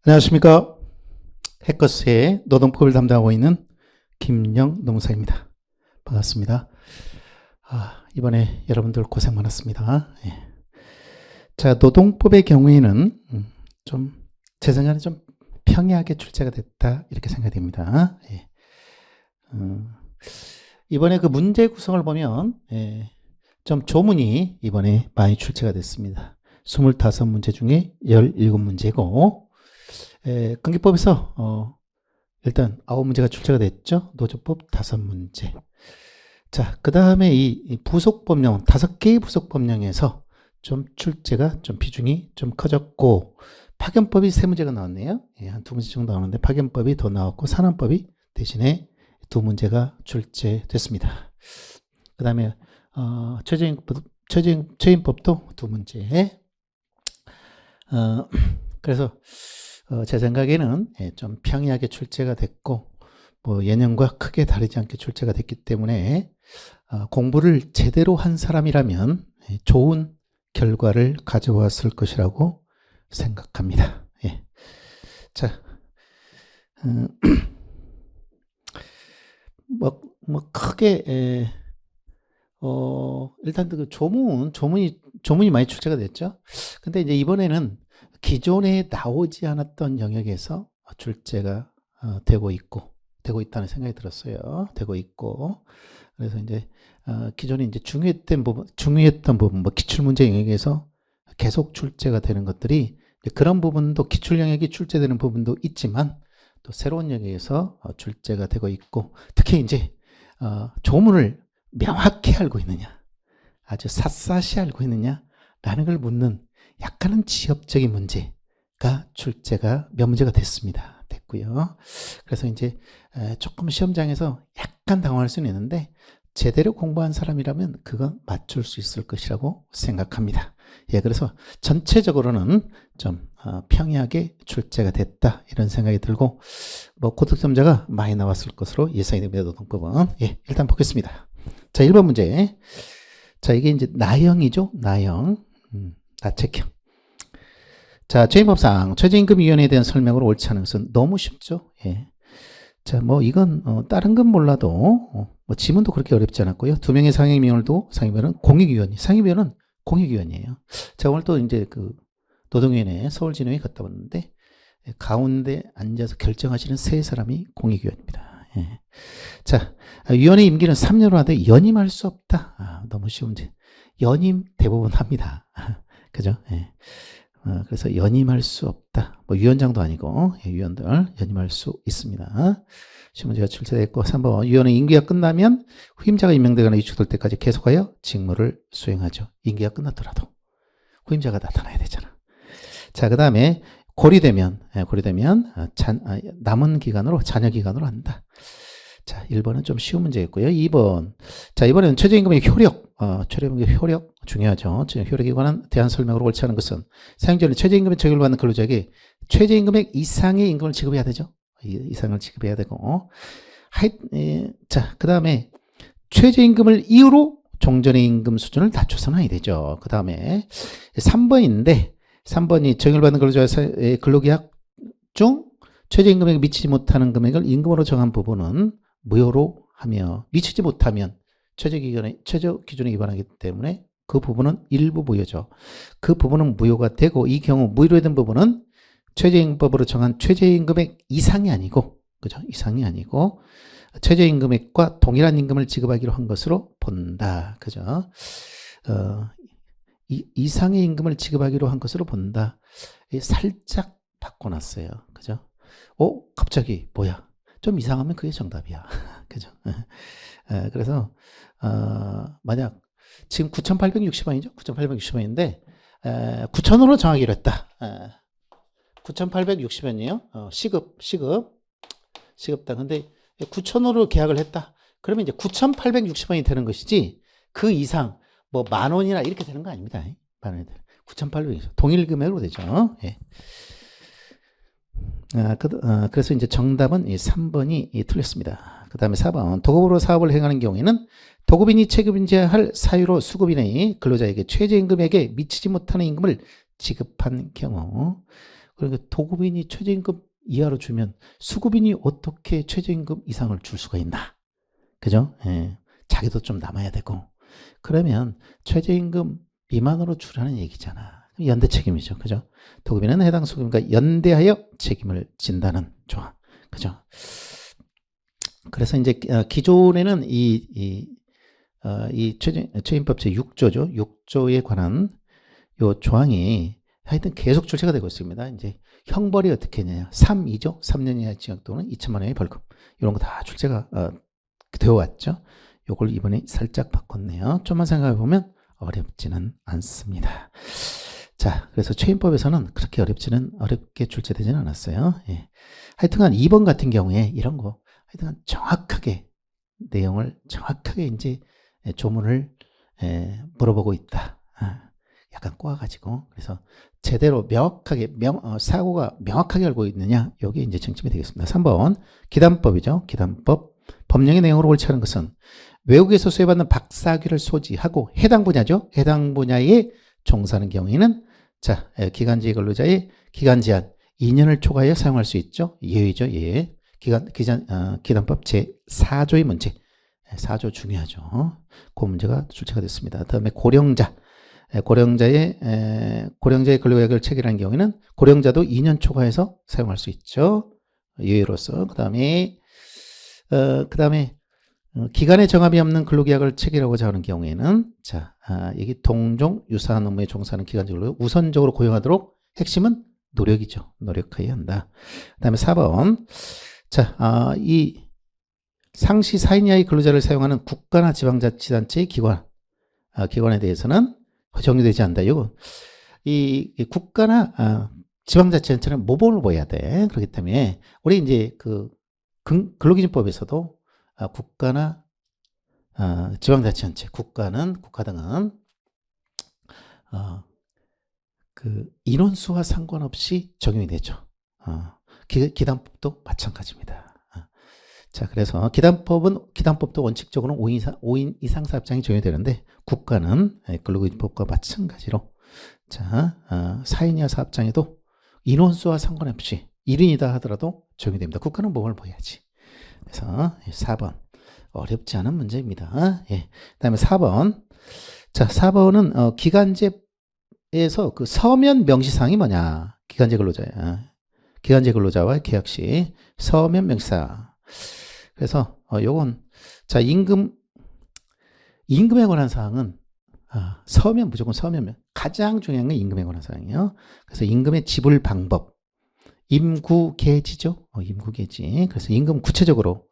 안녕하십니까. 해커스의 노동법을 담당하고 있는 김영 노무사입니다. 반갑습니다. 이번에 여러분들 고생 많았습니다. 예. 자, 노동법의 경우에는 제 생각에는 좀 평이하게 출제가 됐다 이렇게 생각됩니다. 예. 이번에 그 문제 구성을 보면 좀 조문이 이번에 많이 출제가 됐습니다. 25문제 중에 17문제고 근기법에서 일단 9문제가 출제가 됐죠. 노조법 5문제. 자, 그 다음에 이 부속법령 5개의 부속법령에서 좀 출제가 좀 비중이 좀 커졌고, 파견법이 3문제가 나왔네요. 한 2문제 정도 나오는데 파견법이 더 나왔고, 산안법이 대신에 2문제가 출제됐습니다. 그 다음에 최저임금법도 2문제. 그래서 제 생각에는 좀 평이하게 출제가 됐고, 뭐 예년과 크게 다르지 않게 출제가 됐기 때문에 공부를 제대로 한 사람이라면 좋은 결과를 가져왔을 것이라고 생각합니다. 예. 자, 뭐 크게 일단 그 조문이 많이 출제가 됐죠. 근데 이제 이번에는 기존에 나오지 않았던 영역에서 출제가 되고 있다는 생각이 들었어요. 되고 있고. 그래서 이제 기존에 이제 중요했던 부분, 뭐 기출문제 영역에서 계속 출제가 되는 것들이, 그런 부분도 기출 영역이 출제되는 부분도 있지만 또 새로운 영역에서 출제가 되고 있고, 특히 이제 조문을 명확히 알고 있느냐, 아주 샅샅이 알고 있느냐라는 걸 묻는 약간은 지엽적인 문제가 출제가 몇 문제가 됐고요. 그래서 이제 조금 시험장에서 약간 당황할 수는 있는데 제대로 공부한 사람이라면 그건 맞출 수 있을 것이라고 생각합니다. 예, 그래서 전체적으로는 좀 평이하게 출제가 됐다 이런 생각이 들고, 뭐 고득점자가 많이 나왔을 것으로 예상이 됩니다. 노동법은. 예, 일단 보겠습니다. 자, 1번 문제. 자, 이게 이제 나형이죠. 나형. 나책형. 자, 최임법상 최저임금위원회에 대한 설명으로 옳지 않은 것은 너무 쉽죠. 예. 자, 뭐 이건 다른 건 몰라도 뭐 지문도 그렇게 어렵지 않았고요. 2명의 상임위원은 공익위원이, 상임위원은 공익위원이에요. 제가 오늘 또 이제 그 노동위원회 서울진흥회 갔다 왔는데 가운데 앉아서 결정하시는 3사람이 공익위원입니다. 예. 자, 위원회 임기는 3년으로 하되 연임할 수 없다. 너무 쉬운 문제. 연임 대부분 합니다. 그죠? 예. 그래서 연임할 수 없다. 뭐 위원장도 아니고 위원들 연임할 수 있습니다. 시문제가 출제됐고, 3번 위원회 임기가 끝나면 후임자가 임명되거나 이축될 때까지 계속하여 직무를 수행하죠. 임기가 끝났더라도 후임자가 나타나야 되잖아. 자, 그 다음에 고리되면 남은 기간으로, 잔여 기간으로 한다. 자, 1번은 좀 쉬운 문제였고요. 2번. 자, 이번에는 최저임금의 효력. 최저임금의 효력 중요하죠. 효력에 관한 대안 설명으로 옳지 않은 것은 사용자는 최저임금에 적용을 받는 근로자에게 최저임금액 이상의 임금을 지급해야 되죠. 이상을 지급해야 되고. 자, 그 다음에 최저임금을 이유로 종전의 임금 수준을 낮춰서는 아니 되죠. 그 다음에 3번인데, 3번이 적용을 받는 근로자의 근로계약 중 최저임금액에 미치지 못하는 금액을 임금으로 정한 부분은 무효로 하며, 미치지 못하면 최저 기준에 위반하기 때문에 그 부분은 일부 무효죠. 그 부분은 무효가 되고, 이 경우 무효로 된 부분은 최저임금법으로 정한 최저임금액 이상이 아니고, 그죠? 이상이 아니고 최저임금액과 동일한 임금을 지급하기로 한 것으로 본다. 그죠? 이상의 임금을 지급하기로 한 것으로 본다. 살짝 바꿔놨어요. 그죠? 갑자기 뭐야? 좀 이상하면 그게 정답이야. 그죠? 그래서 만약 지금 9,860원이죠? 9,860원인데 9,000원으로 정하기로 했다. 9,860원이에요. 시급당. 근데 9,000원으로 계약을 했다. 그러면 이제 9,860원이 되는 것이지, 그 이상 뭐 10,000원이나 이렇게 되는 거 아닙니다. 9,860원. 동일 금액으로 되죠. 예. 그래서 이제 정답은 3번이 틀렸습니다. 그 다음에 4번. 도급으로 사업을 행하는 경우에는 도급인이 책임져야 할 사유로 수급인의 근로자에게 최저임금액에 미치지 못하는 임금을 지급한 경우, 그러니까 도급인이 최저임금 이하로 주면 수급인이 어떻게 최저임금 이상을 줄 수가 있나? 그죠? 예. 자기도 좀 남아야 되고. 그러면 최저임금 미만으로 주라는 얘기잖아. 연대 책임이죠. 그죠? 도급인은 해당 수급인과 연대하여 책임을 진다는 조항. 그죠? 그래서 이제 기존에는 이 최저임법 제6조죠. 6조에 관한 요 조항이 하여튼 계속 출제가 되고 있습니다. 이제 형벌이 어떻게 했냐. 3죠 3년 이하 징역 또는 2천만 원의 벌금. 이런 거 다 출제가 되어 왔죠. 요걸 이번에 살짝 바꿨네요. 좀만 생각해 보면 어렵지는 않습니다. 자, 그래서 최인법에서는 그렇게 어렵게 출제되지는 않았어요. 예. 하여튼간 2번 같은 경우에 이런 거 하여튼간 정확하게 내용을 정확하게 이제 조문을 물어보고 있다. 약간 꼬아가지고 그래서 제대로 명확하게 사고가 명확하게 알고 있느냐 여기 이제 쟁점이 되겠습니다. 3번 기단법이죠. 기단법 법령의 내용으로 옳지 않은 것은 외국에서 수혜받는 박사학위를 소지하고 해당 분야죠. 해당 분야에 종사하는 경우에는 자 기간제 근로자의 기간 제한 2년을 초과하여 사용할 수 있죠. 예외죠. 예. 기단법 제4조의 문제 4조 중요하죠. 그 문제가 출제가 됐습니다. 다음에 고령자의 근로계약을 체결한 경우에는 고령자도 2년 초과해서 사용할 수 있죠. 예외로서. 그 다음에 기간에 정함이 없는 근로계약을 체결하고자 하는 경우에는 자, 여기 동종 유사한 업무에 종사하는 기간직으로 우선적으로 고용하도록 핵심은 노력이죠. 노력해야 한다. 그 다음에 4번. 자, 이 상시 4인 이하의 근로자를 사용하는 국가나 지방자치단체의 기관에 대해서는 적용되지 않는다. 이거 이 국가나 지방자치단체는 모범을 보여야 돼. 그렇기 때문에 우리 이제 그 근로기준법에서도 국가나 지방자치단체, 국가 등은 그 인원수와 상관없이 적용이 되죠. 기단법도 마찬가지입니다. 자, 그래서 기단법도 원칙적으로는 5인 이상 사업장이 적용이 되는데 국가는 근로기준법과 마찬가지로 자, 4인 이하 사업장에도 인원수와 상관없이 1인이다 하더라도 적용이 됩니다. 국가는 모범을 보여야지. 그래서 4번 어렵지 않은 문제입니다. 예. 그다음에 4번. 자, 4번은 기간제에서 그 서면 명시사항이 뭐냐? 기간제 근로자와 계약 시 서면 명시사항. 그래서 요건 자 임금에 관한 사항은 무조건 서면 가장 중요한 건 임금에 관한 사항이에요. 그래서 임금의 지불 방법, 임구계지죠. 임구계지. 그래서 임금 구체적으로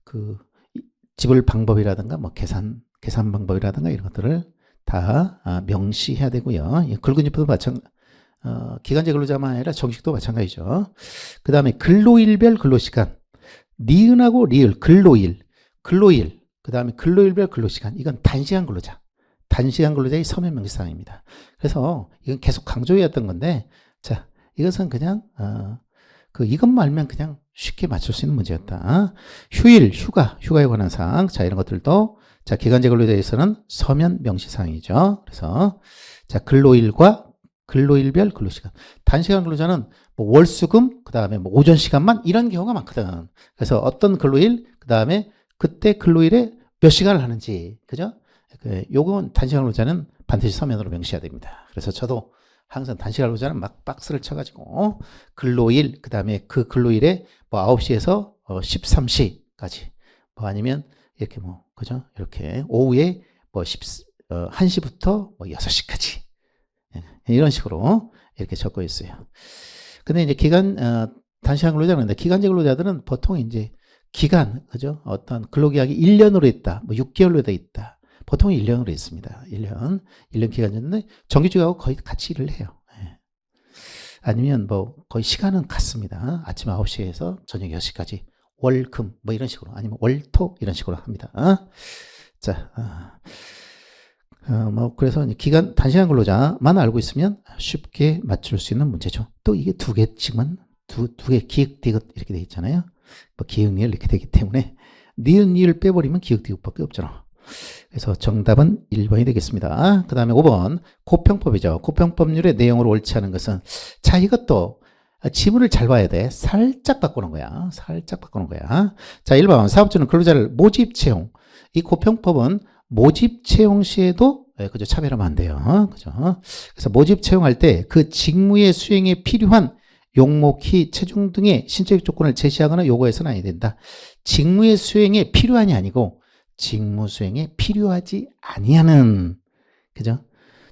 그 지불 방법이라든가 뭐 계산 방법이라든가 이런 것들을 다 명시해야 되고요. 근로기준법도 기간제 근로자만 아니라 정식도 마찬가지죠. 그 다음에 근로일별 근로시간, 니은하고 리을, 근로일, 그 다음에 근로일별 근로시간, 이건 단시간 근로자의 서면 명시사항입니다. 그래서 이건 계속 강조해왔던 건데, 자, 이것은 그냥, 이것만 알면 그냥 쉽게 맞출 수 있는 문제였다. 휴일, 휴가에 관한 사항, 자, 이런 것들도, 자, 기간제 근로자에서는 서면 명시사항이죠. 그래서, 자, 근로일별 근로시간. 단시간 근로자는 뭐 월수금, 그 다음에 뭐 오전 시간만 이런 경우가 많거든. 그래서 어떤 근로일, 그 다음에 그때 근로일에 몇 시간을 하는지, 그죠? 요건 단시간 근로자는 반드시 서면으로 명시해야 됩니다. 그래서 저도 항상 단시간 근로자는 막 박스를 쳐가지고 근로일, 그 다음에 그 근로일에 뭐 9시에서 13시까지, 뭐 아니면 이렇게 뭐, 그죠? 이렇게 오후에 뭐 1시부터 뭐 6시까지. 이런 식으로 이렇게 적고 있어요. 근데 이제 단시간 근로자는 기간제 근로자들은 보통 이제 그죠? 어떤 근로계약이 1년으로 있다, 뭐 6개월로 돼 있다. 보통 1년으로 있습니다. 1년 기간제인데 정규직하고 거의 같이 일을 해요. 예. 아니면 뭐 거의 시간은 같습니다. 아침 9시에서 저녁 6시까지 월금 뭐 이런 식으로 아니면 월토 이런 식으로 합니다. 자, 뭐 그래서 단시간 근로자만 알고 있으면 쉽게 맞출 수 있는 문제죠. 또 이게 두 개씩만 두 개 기역 디귿 이렇게 돼 있잖아요. 뭐 기역 니을 이렇게 되기 때문에 니은 니을 빼버리면 기역 디귿밖에 없잖아. 그래서 정답은 1번이 되겠습니다. 그 다음에 5번 고평법이죠. 고평법률의 내용으로 옳지 않은 것은, 자, 이것도 지문을 잘 봐야 돼. 살짝 바꾸는 거야. 살짝 바꾸는 거야. 자, 1번 사업주는 근로자를 모집 채용. 이 고평법은 모집 채용 시에도 그죠, 차별하면 안 돼요. 그죠? 그래서 모집 채용할 때 그 직무의 수행에 필요한 용모, 키, 체중 등의 신체적 조건을 제시하거나 요구해서는 아니 된다. 직무의 수행에 필요한이 아니고 직무 수행에 필요하지 아니하는, 그죠?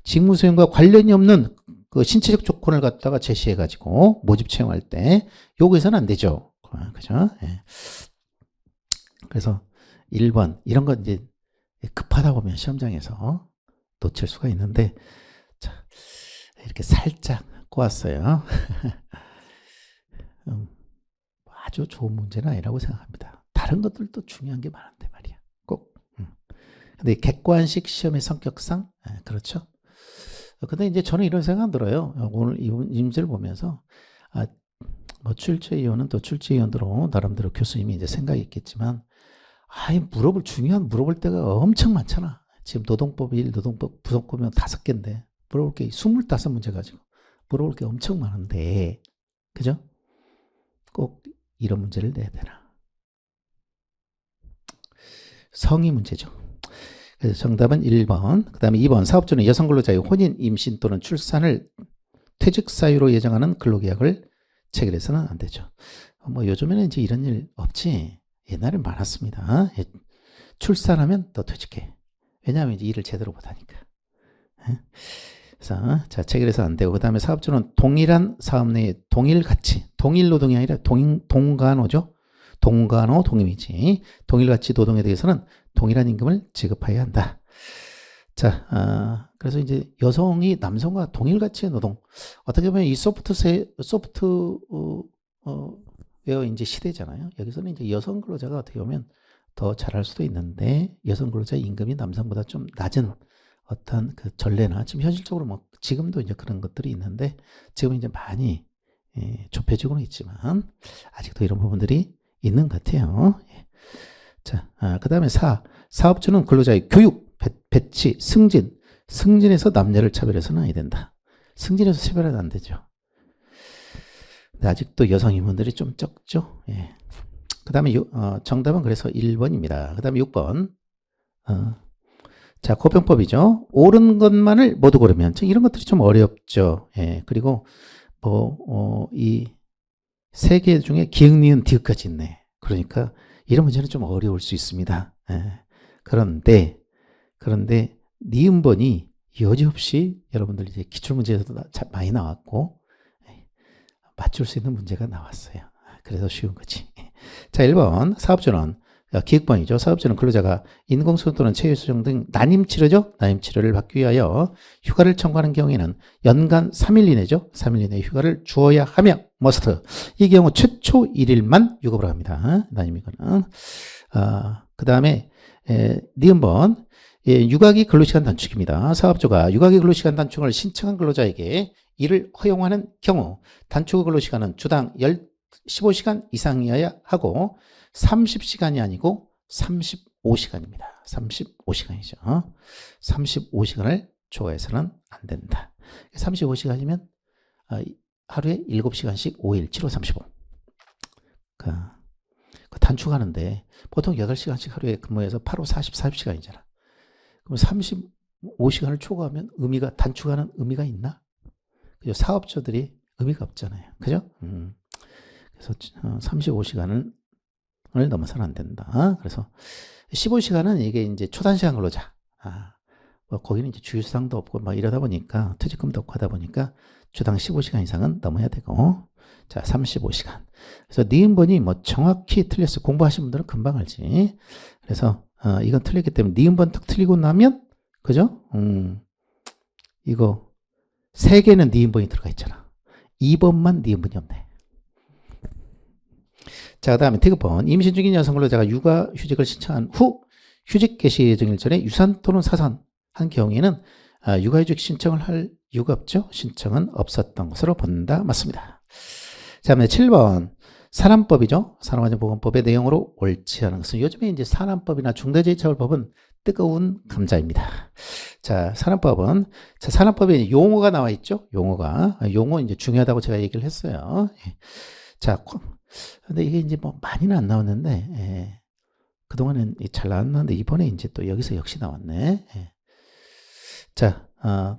직무 수행과 관련이 없는 그 신체적 조건을 갖다가 제시해가지고 모집 채용할 때 요구해서는 안 되죠. 그죠? 예. 그래서 1번 이런 건 이제 급하다 보면 시험장에서 놓칠 수가 있는데, 자, 이렇게 살짝 꼬았어요. 아주 좋은 문제는 아니라고 생각합니다. 다른 것들도 중요한 게 많은데 말이야. 꼭. 근데 객관식 시험의 성격상 그렇죠. 근데 이제 저는 이런 생각 들어요. 오늘 이 문제를 보면서 뭐 출제위원은 또 출제위원대로 나름대로 교수님이 이제 생각이 있겠지만, 중요한 물어볼 때가 엄청 많잖아. 지금 노동법 1, 노동법 부속보면 5개인데 물어볼 게 25문제 가지고 물어볼 게 엄청 많은데, 그죠? 꼭 이런 문제를 내야 되나. 성의 문제죠. 그래서 정답은 1번. 그 다음에 2번 사업주는 여성 근로자의 혼인, 임신 또는 출산을 퇴직 사유로 예정하는 근로계약을 체결해서는 안 되죠. 뭐 요즘에는 이제 이런 일 없지. 옛날엔 많았습니다. 출산하면 너 퇴직해. 왜냐하면 이제 일을 제대로 못하니까. 그래서 자, 체결해서 안 되고, 그 다음에 사업주는 동일한 사업 내에 동일 가치, 동일 노동이 아니라 동간호죠. 동간호 동임이지. 동일 가치 노동에 대해서는 동일한 임금을 지급해야 한다. 자, 그래서 이제 여성이 남성과 동일 가치의 노동, 어떻게 보면 이 웨어 이제 시대잖아요. 여기서는 이제 여성 근로자가 어떻게 보면 더 잘할 수도 있는데, 여성 근로자의 임금이 남성보다 좀 낮은 어떤 그 전례나, 지금 현실적으로 뭐 지금도 이제 그런 것들이 있는데, 지금은 이제 많이 좁혀지고는 있지만 아직도 이런 부분들이 있는 것 같아요. 자, 그 다음에 사업주는 근로자의 교육, 배치, 승진에서 남녀를 차별해서는 아니 된다. 승진에서 차별은 안 되죠. 근데 아직도 여성 임원들이 좀 적죠. 예. 그 다음에 정답은 그래서 1번입니다. 그 다음에 6번. 자, 고평법이죠. 옳은 것만을 모두 고르면, 이런 것들이 좀 어렵죠. 예. 그리고 이 세 개 중에 기역, 니은, 디귿까지 있네. 그러니까 이런 문제는 좀 어려울 수 있습니다. 예. 그런데 니은번이 여지없이 여러분들 이제 기출문제에서도 많이 나왔고, 맞출 수 있는 문제가 나왔어요. 그래서 쉬운 거지. 자, 1번 사업주는 기획번이죠. 사업주는 근로자가 인공수술 또는 체외수정 등 난임치료죠. 난임치료를 받기 위하여 휴가를 청구하는 경우에는 연간 3일 이내죠. 3일 이내 휴가를 주어야 하며 머스트. 이 경우 최초 1일만 유급을 합니다. 난임이거는. 그 다음에 니은번 육아기 근로시간 단축입니다. 사업주가 육아기 근로시간 단축을 신청한 근로자에게 이를 허용하는 경우 단축 근로시간은 주당 15시간 이상이어야 하고 30시간이 아니고 35시간입니다. 35시간이죠. 35시간을 초과해서는 안 된다. 35시간이면 하루에 7시간씩 5일 7호 35. 단축하는데 보통 8시간씩 하루에 근무해서 8호 44시간이잖아. 그럼 35시간을 초과하면 단축하는 의미가 있나? 그죠? 사업주들이 의미가 없잖아요. 그죠? 그래서 35시간을 넘어서는 안 된다. 그래서 15시간은 이게 이제 초단시간 근로자. 뭐 거기는 이제 주휴수당도 없고 막 이러다 보니까 퇴직금도 없고 하다 보니까 주당 15시간 이상은 넘어야 되고. 자, 35시간. 그래서 니은번이 뭐 정확히 틀렸어. 공부하신 분들은 금방 알지. 그래서 이건 틀렸기 때문에 니은번 딱 틀리고 나면, 그죠? 이거 3개는 니은번이 들어가 있잖아. 2번만 니은번이 없네. 자, 그 다음에 디귿번. 임신 중인 여성 근로자가 육아휴직을 신청한 후 휴직 개시 예정일 전에 유산 또는 사산한 경우에는 육아휴직 신청을 할 이유가 없죠. 신청은 없었던 것으로 본다. 맞습니다. 자, 그다음에 7번. 산안법이죠. 산업안전보건법의 내용으로 옳지 않은 것은, 요즘에 이제 산안법이나 중대재해처벌법은 뜨거운 감자입니다. 자, 산업법은, 자, 산업법에 용어가 나와 있죠? 용어 이제 중요하다고 제가 얘기를 했어요. 예. 자, 근데 이게 이제 뭐 많이는 안 나왔는데, 예. 그동안은 잘 나왔는데, 이번에 이제 또 여기서 역시 나왔네. 예. 자,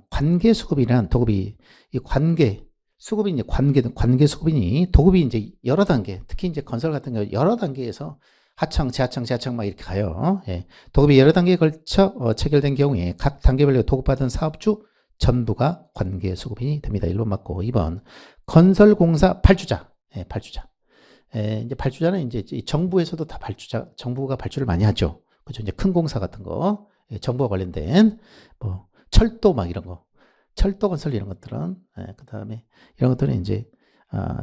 관계 수급이란 도급이, 이 관계, 수급이 이제 관계 수급이니 도급이 이제 여러 단계, 특히 이제 건설 같은 경우 여러 단계에서 하청, 재하청 막 이렇게 가요. 예. 도급이 여러 단계에 걸쳐 체결된 경우에 각 단계별로 도급받은 사업주 전부가 관계 수급인이 됩니다. 1번 맞고 2번 건설공사 발주자. 예, 발주자. 예, 이제 발주자는 이제 정부에서도 다 정부가 발주를 많이 하죠. 그죠? 이제 큰 공사 같은 거, 예, 정부와 관련된 뭐 철도 막 이런 거, 철도 건설 이런 것들은, 예, 그 다음에 이런 것들은 이제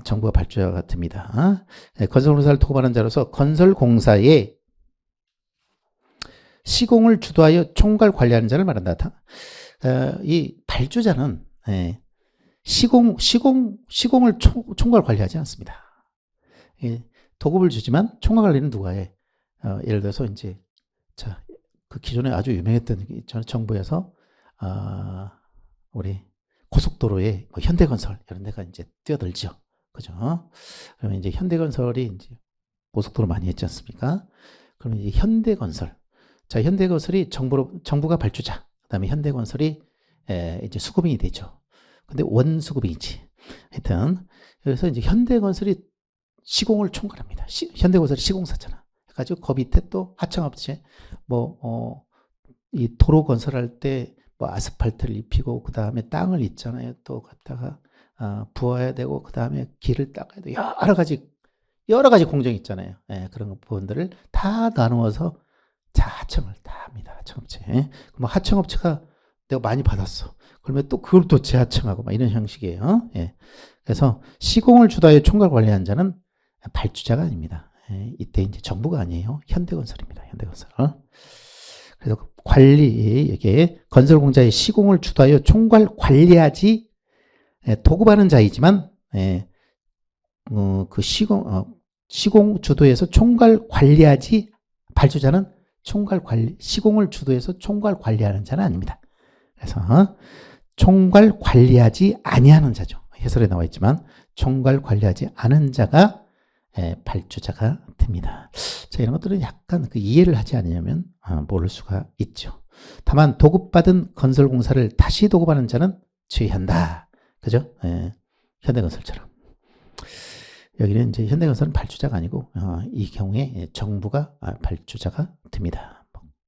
정부가 발주자가 됩니다. 네, 건설공사를 도급하는 자로서 건설공사의 시공을 주도하여 총괄 관리하는 자를 말한다. 이 발주자는 시공을 총괄 관리하지 않습니다. 도급을 주지만 총괄 관리는 누가 해? 예를 들어서 이제 자, 그 기존에 아주 유명했던 정부에서 우리 고속도로에 뭐 현대건설 이런 데가 이제 뛰어들죠. 그죠? 그러면 이제 현대건설이 이제 고속도로 많이 했지 않습니까? 그러면 이제 현대건설. 자, 현대건설이 정부가 발주자. 그다음에 현대건설이 이제 수급인이 되죠. 근데 원수급인이지. 하여튼 그래서 이제 현대건설이 시공을 총괄합니다. 현대건설이 시공사잖아. 그래가지고 그 밑에 또 하청업체 이 도로 건설할 때 뭐 아스팔트를 입히고 그 다음에 땅을 있잖아요. 또 갖다가 부어야 되고 그 다음에 길을 닦아야 되고 여러 가지 공정이 있잖아요. 예, 그런 부분들을 다 나누어서 하청을 다 합니다. 하청업체. 뭐 하청업체가 내가 많이 받았어. 그러면 또 그걸 또 재하청하고 막 이런 형식이에요. 예. 그래서 시공을 주도하여 총괄 관리한 자는 발주자가 아닙니다. 예, 이때 이제 정부가 아니에요. 현대건설입니다. 현대건설. 그래서 이게 건설공사의 시공을 주도하여 총괄 관리하지 도급하는 자이지만 그 시공 주도에서 총괄 관리하지 발주자는 시공을 주도해서 총괄 관리하는 자는 아닙니다. 그래서 총괄 관리하지 아니하는 자죠. 해설에 나와 있지만 총괄 관리하지 않은 자가 발주자가 됩니다. 자, 이런 것들은 약간 그 이해를 하지 않으면 모를 수가 있죠. 다만 도급받은 건설공사를 다시 도급하는 자는 주의한다. 그죠? 현대건설처럼. 여기는 이제 현대건설은 발주자가 아니고 이 경우에 정부가 발주자가 됩니다.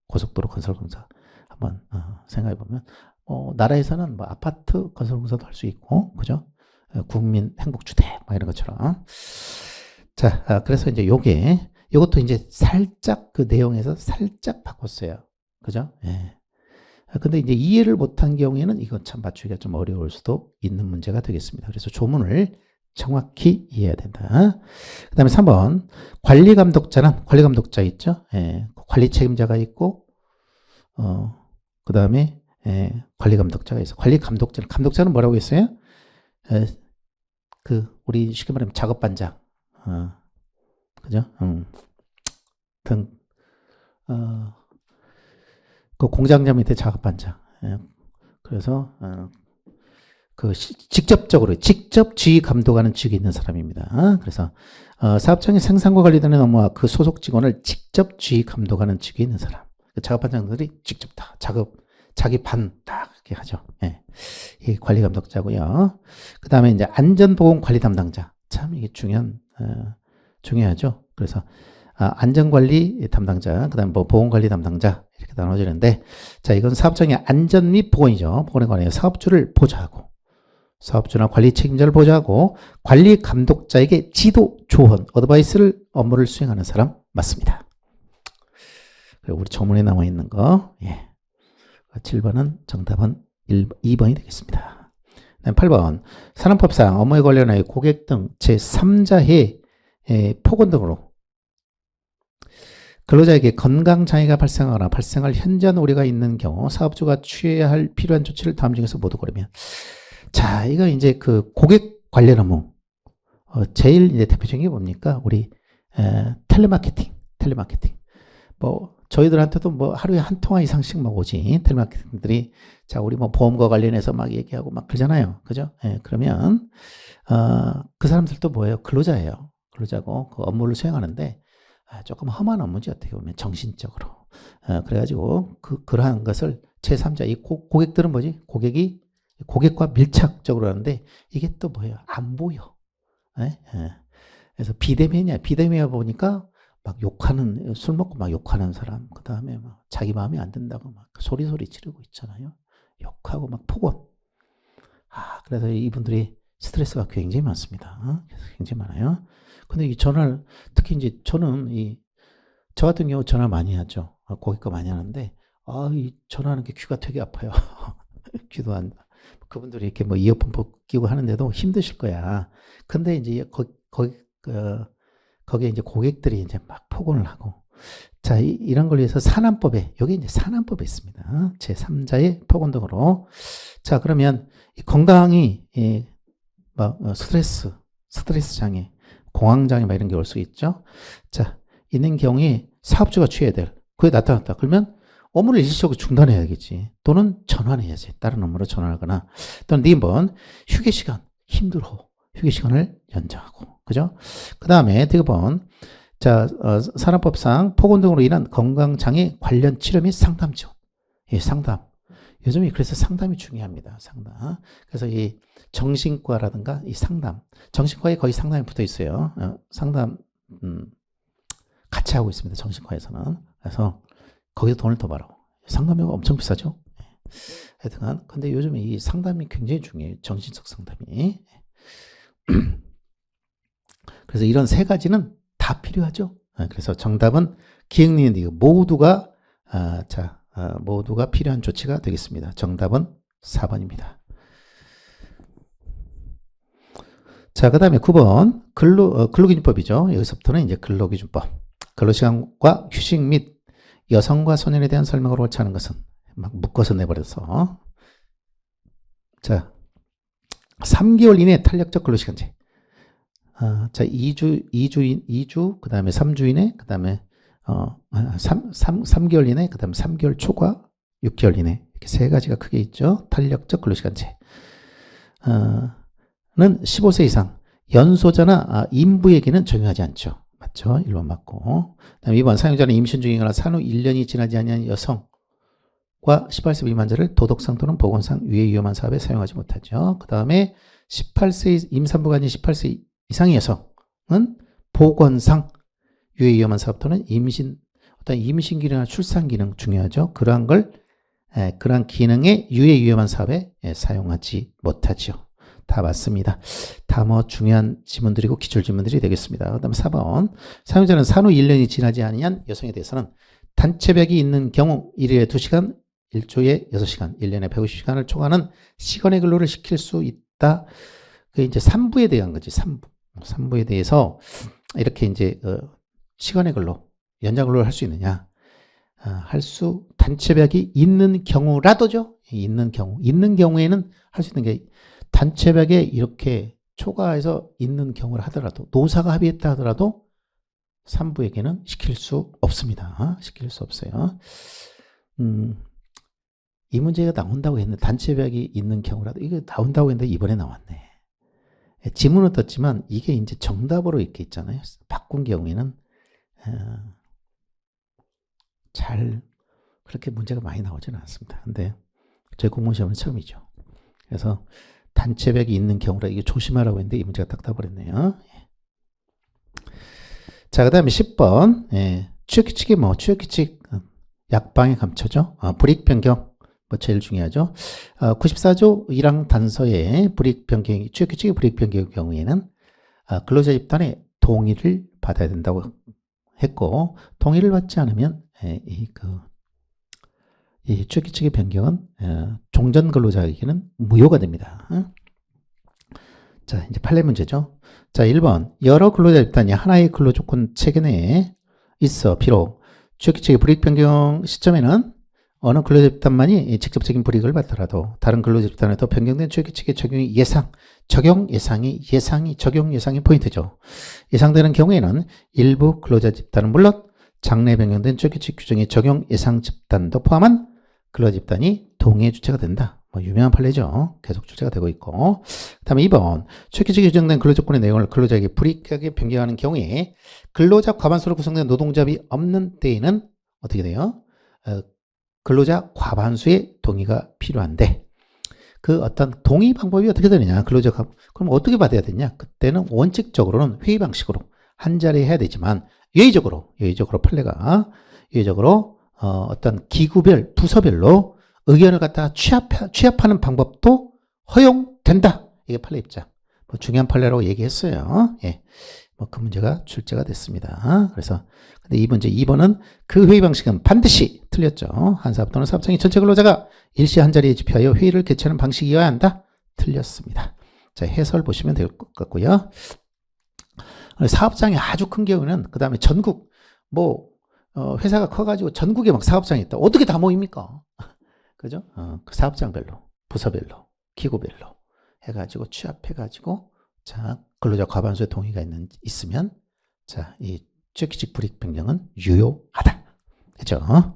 고속도로 건설공사 한번 생각해 보면 나라에서는 뭐 아파트 건설공사도 할 수 있고, 그죠? 국민 행복주택 막 이런 것처럼. 자, 그래서 이제 요것도 이제 살짝 그 내용에서 살짝 바꿨어요. 그죠? 예. 근데 이제 이해를 못한 경우에는 이건 참 맞추기가 좀 어려울 수도 있는 문제가 되겠습니다. 그래서 조문을 정확히 이해해야 된다. 그 다음에 3번. 관리감독자는, 관리감독자 있죠? 예. 관리 책임자가 있고, 그 다음에, 관리감독자가 있어. 감독자는 뭐라고 했어요? 우리 쉽게 말하면 작업반장. 그죠? 그 공장장 밑에 작업반장. 그래서, 직접 지휘 감독하는 직이 있는 사람입니다. 그래서, 사업장의 생산과 관리되는 업무와 그 소속 직원을 직접 지휘 감독하는 직이 있는 사람. 그 작업반장들이 직접 다 자기 반 딱 이렇게 하죠. 예. 이 관리 감독자고요. 그 다음에 이제 안전보건 관리 담당자. 참 이게 중요하죠. 그래서 안전관리 담당자, 그 다음에 뭐 보건관리 담당자 이렇게 나눠지는데, 자, 이건 사업장의 안전 및 보건이죠. 보건에 관해 사업주를 보좌하고, 사업주나 관리 책임자를 보좌하고, 관리 감독자에게 지도, 조언, 어드바이스를 업무를 수행하는 사람 맞습니다. 그리고 우리 정문에 나와 있는 거, 예. 7번은 정답은 2번이 되겠습니다. 8번. 산업법상 업무에 관련하여 고객 등 제3자의 폭언 등으로 근로자에게 건강장애가 발생하거나 발생할 현저한 우려가 있는 경우 사업주가 취해야 할 필요한 조치를 다음 중에서 모두 고르면. 자, 이거 이제 그 고객 관련 업무. 제일 이제 대표적인 게 뭡니까? 우리 텔레마케팅. 뭐 저희들한테도 뭐 하루에 한 통화 이상씩 막 오지. 텔마케터들이 자, 우리 뭐 보험과 관련해서 막 얘기하고 막 그러잖아요. 그죠? 예, 그러면 그 사람들도 뭐예요? 근로자예요. 근로자고 그 업무를 수행하는데 조금 험한 업무지 어떻게 보면 정신적으로. 그래가지고 그러한 것을 제3자 이 고객들은 뭐지? 고객과 밀착적으로 하는데 이게 또 뭐예요? 안 보여. 예? 예. 그래서 비대면이야 보니까 막 욕하는 술 먹고 막 욕하는 사람 그 다음에 막 자기 마음에 안 든다고 막 소리 지르고 있잖아요. 욕하고 막 폭언. 그래서 이분들이 스트레스가 굉장히 많습니다. 굉장히 많아요. 근데 이 전화를 특히 이제 저는 저 같은 경우 전화 많이 하죠. 고객과 많이 하는데 이 전화하는 게 귀가 되게 아파요. 귀도 안 그분들이 이렇게 뭐 이어폰 끼고 하는데도 힘드실 거야. 근데 이제 거기에 이제 고객들이 이제 막 폭언을 하고 자 이런 걸 위해서 산안법에 여기 이제 산안법에 있습니다. 제3자의 폭언 등으로 자 그러면 건강이 막 스트레스 장애, 공황 장애 막 이런 게 올 수 있죠. 자 있는 경우에 사업주가 취해야 될 그게 나타났다. 그러면 업무를 일시적으로 중단해야겠지. 또는 전환해야지. 다른 업무로 전환하거나 또는 네번 휴게 시간 힘들어. 휴게 시간을 연장하고 그죠? 그 다음에 대번 자 산업법상 폭언 등으로 인한 건강장애 관련 치료 및 상담 지원. 상담. 요즘에 그래서 상담이 중요합니다. 상담. 그래서 이 정신과라든가 이 상담. 정신과에 거의 상담이 붙어 있어요. 상담 같이 하고 있습니다. 정신과에서는. 그래서 거기서 돈을 더 벌어. 상담료가 엄청 비싸죠. 하여튼간 근데 요즘에 이 상담이 굉장히 중요해요. 정신적 상담이. 그래서 이런 세 가지는 다 필요하죠. 그래서 정답은 기억니은 모두가 모두가 필요한 조치가 되겠습니다. 정답은 4번입니다. 자, 그 다음에 9번 근로기준법이죠. 여기서부터는 이제 근로기준법. 근로시간과 휴식 및 여성과 소년에 대한 설명으로 옳지 않은 것은 막 묶어서 내버려서 자 3개월 이내 탄력적 근로시간제. 자 2주 그 다음에 3주 이내 그 다음에 3개월 이내 그 다음에 3개월 초과 6개월 이내 이렇게 세 가지가 크게 있죠. 탄력적 근로시간제 는 15세 이상 연소자나 임부에게는 적용하지 않죠. 맞죠? 1번 맞고. 그다음에 2번 사용자는 임신 중이거나 산후 1년이 지나지 않은 여성과 18세 미만자를 도덕상 또는 보건상 유해 위험한 사업에 사용하지 못하죠. 그 다음에 18세 임산부가 아닌 18세 이상의 여성은 보건상 유해 위험한 사업 또는 어떤 임신 기능이나 출산 기능 중요하죠. 그러한 기능에 유해 위험한 사업에 사용하지 못하죠. 다 맞습니다. 다 뭐 중요한 지문들이고 기출 지문들이 되겠습니다. 그 다음에 4번 사용자는 산후 1년이 지나지 않은 여성에 대해서는 단체벽이 있는 경우 1일에 2시간 1조에 6시간 1년에 150시간을 초과하는 시간의 근로를 시킬 수 있다. 그게 이제 3부에 대한 거지. 3부에 대해서 이렇게 이제 시간의 근로 연장 근로를 할 수 있느냐 단체벽이 있는 경우라도죠. 있는 경우에는 할 수 있는 게 단체벽에 이렇게 초과해서 있는 경우를 하더라도 노사가 합의했다 하더라도 3부에게는 시킬 수 없습니다. 시킬 수 없어요. 이 문제가 나온다고 했는데 단체벽이 있는 경우라도 이거 나온다고 했는데 이번에 나왔네. 지문은 떴지만 이게 이제 정답으로 이렇게 있잖아요. 바꾼 경우에는 잘 그렇게 문제가 많이 나오지는 않습니다. 근데 저희 공무원 시험은 처음이죠. 그래서 단체벽이 있는 경우라 이게 조심하라고 했는데 이 문제가 딱 떠버렸네요. 자, 그 다음에 10번 취업규칙이 취업규칙 약방의 감초죠. 불이익 변경 제일 중요하죠. 94조 1항 단서에 취업규칙의 불이익 변경의 경우에는 근로자 집단의 동의를 받아야 된다고 했고 동의를 받지 않으면 이 취업규칙의 변경은 종전 근로자에게는 무효가 됩니다. 자, 이제 판례 문제죠. 자, 1번 여러 근로자 집단이 하나의 근로조건 체계 내에 있어 비록 취업규칙의 불이익 변경 시점에는 어느 근로자 집단만이 직접적인 불이익을 받더라도 다른 근로자 집단에도 변경된 취업규칙의 적용 예상이 포인트죠. 예상되는 경우에는 일부 근로자 집단은 물론 장래 변경된 주기칙 규정의 적용 예상 집단도 포함한 근로집단이 동의의 주체가 된다. 뭐 유명한 판례죠. 계속 출제가 되고 있고. 다음에 2번 주기칙에 규정된 근로조건의 내용을 근로자에게 불이익하게 변경하는 경우에 근로자 과반수로 구성된 노동조합이 없는 때에는 어떻게 돼요? 근로자 과반수의 동의가 필요한데 그 어떤 동의 방법이 어떻게 되느냐? 근로자가 그럼 어떻게 받아야 되냐? 그때는 원칙적으로는 회의 방식으로 한 자리에 해야 되지만 예외적으로 판례가 예외적으로 어떤 기구별 부서별로 의견을 갖다가 취합하는 방법도 허용된다. 이게 판례 입장. 뭐 중요한 판례라고 얘기했어요. 예. 뭐 그 문제가 출제가 됐습니다. 그래서 근데 이 문제 2번은 그 회의 방식은 반드시 틀렸죠. 한 사업 또는 사업장의 전체 근로자가 일시 한 자리에 집회하여 회의를 개최하는 방식이어야 한다. 틀렸습니다. 자, 해설 보시면 될 것 같고요. 사업장이 아주 큰 경우는 그 다음에 전국 회사가 커가지고 전국에 막 사업장이 있다. 어떻게 다 모입니까? 그죠? 그 사업장별로, 부서별로, 기구별로 해가지고 취합해가지고 자 근로자 과반수의 동의가 있으면 자 이 주기직 불이익 변경은 유효하다. 그죠?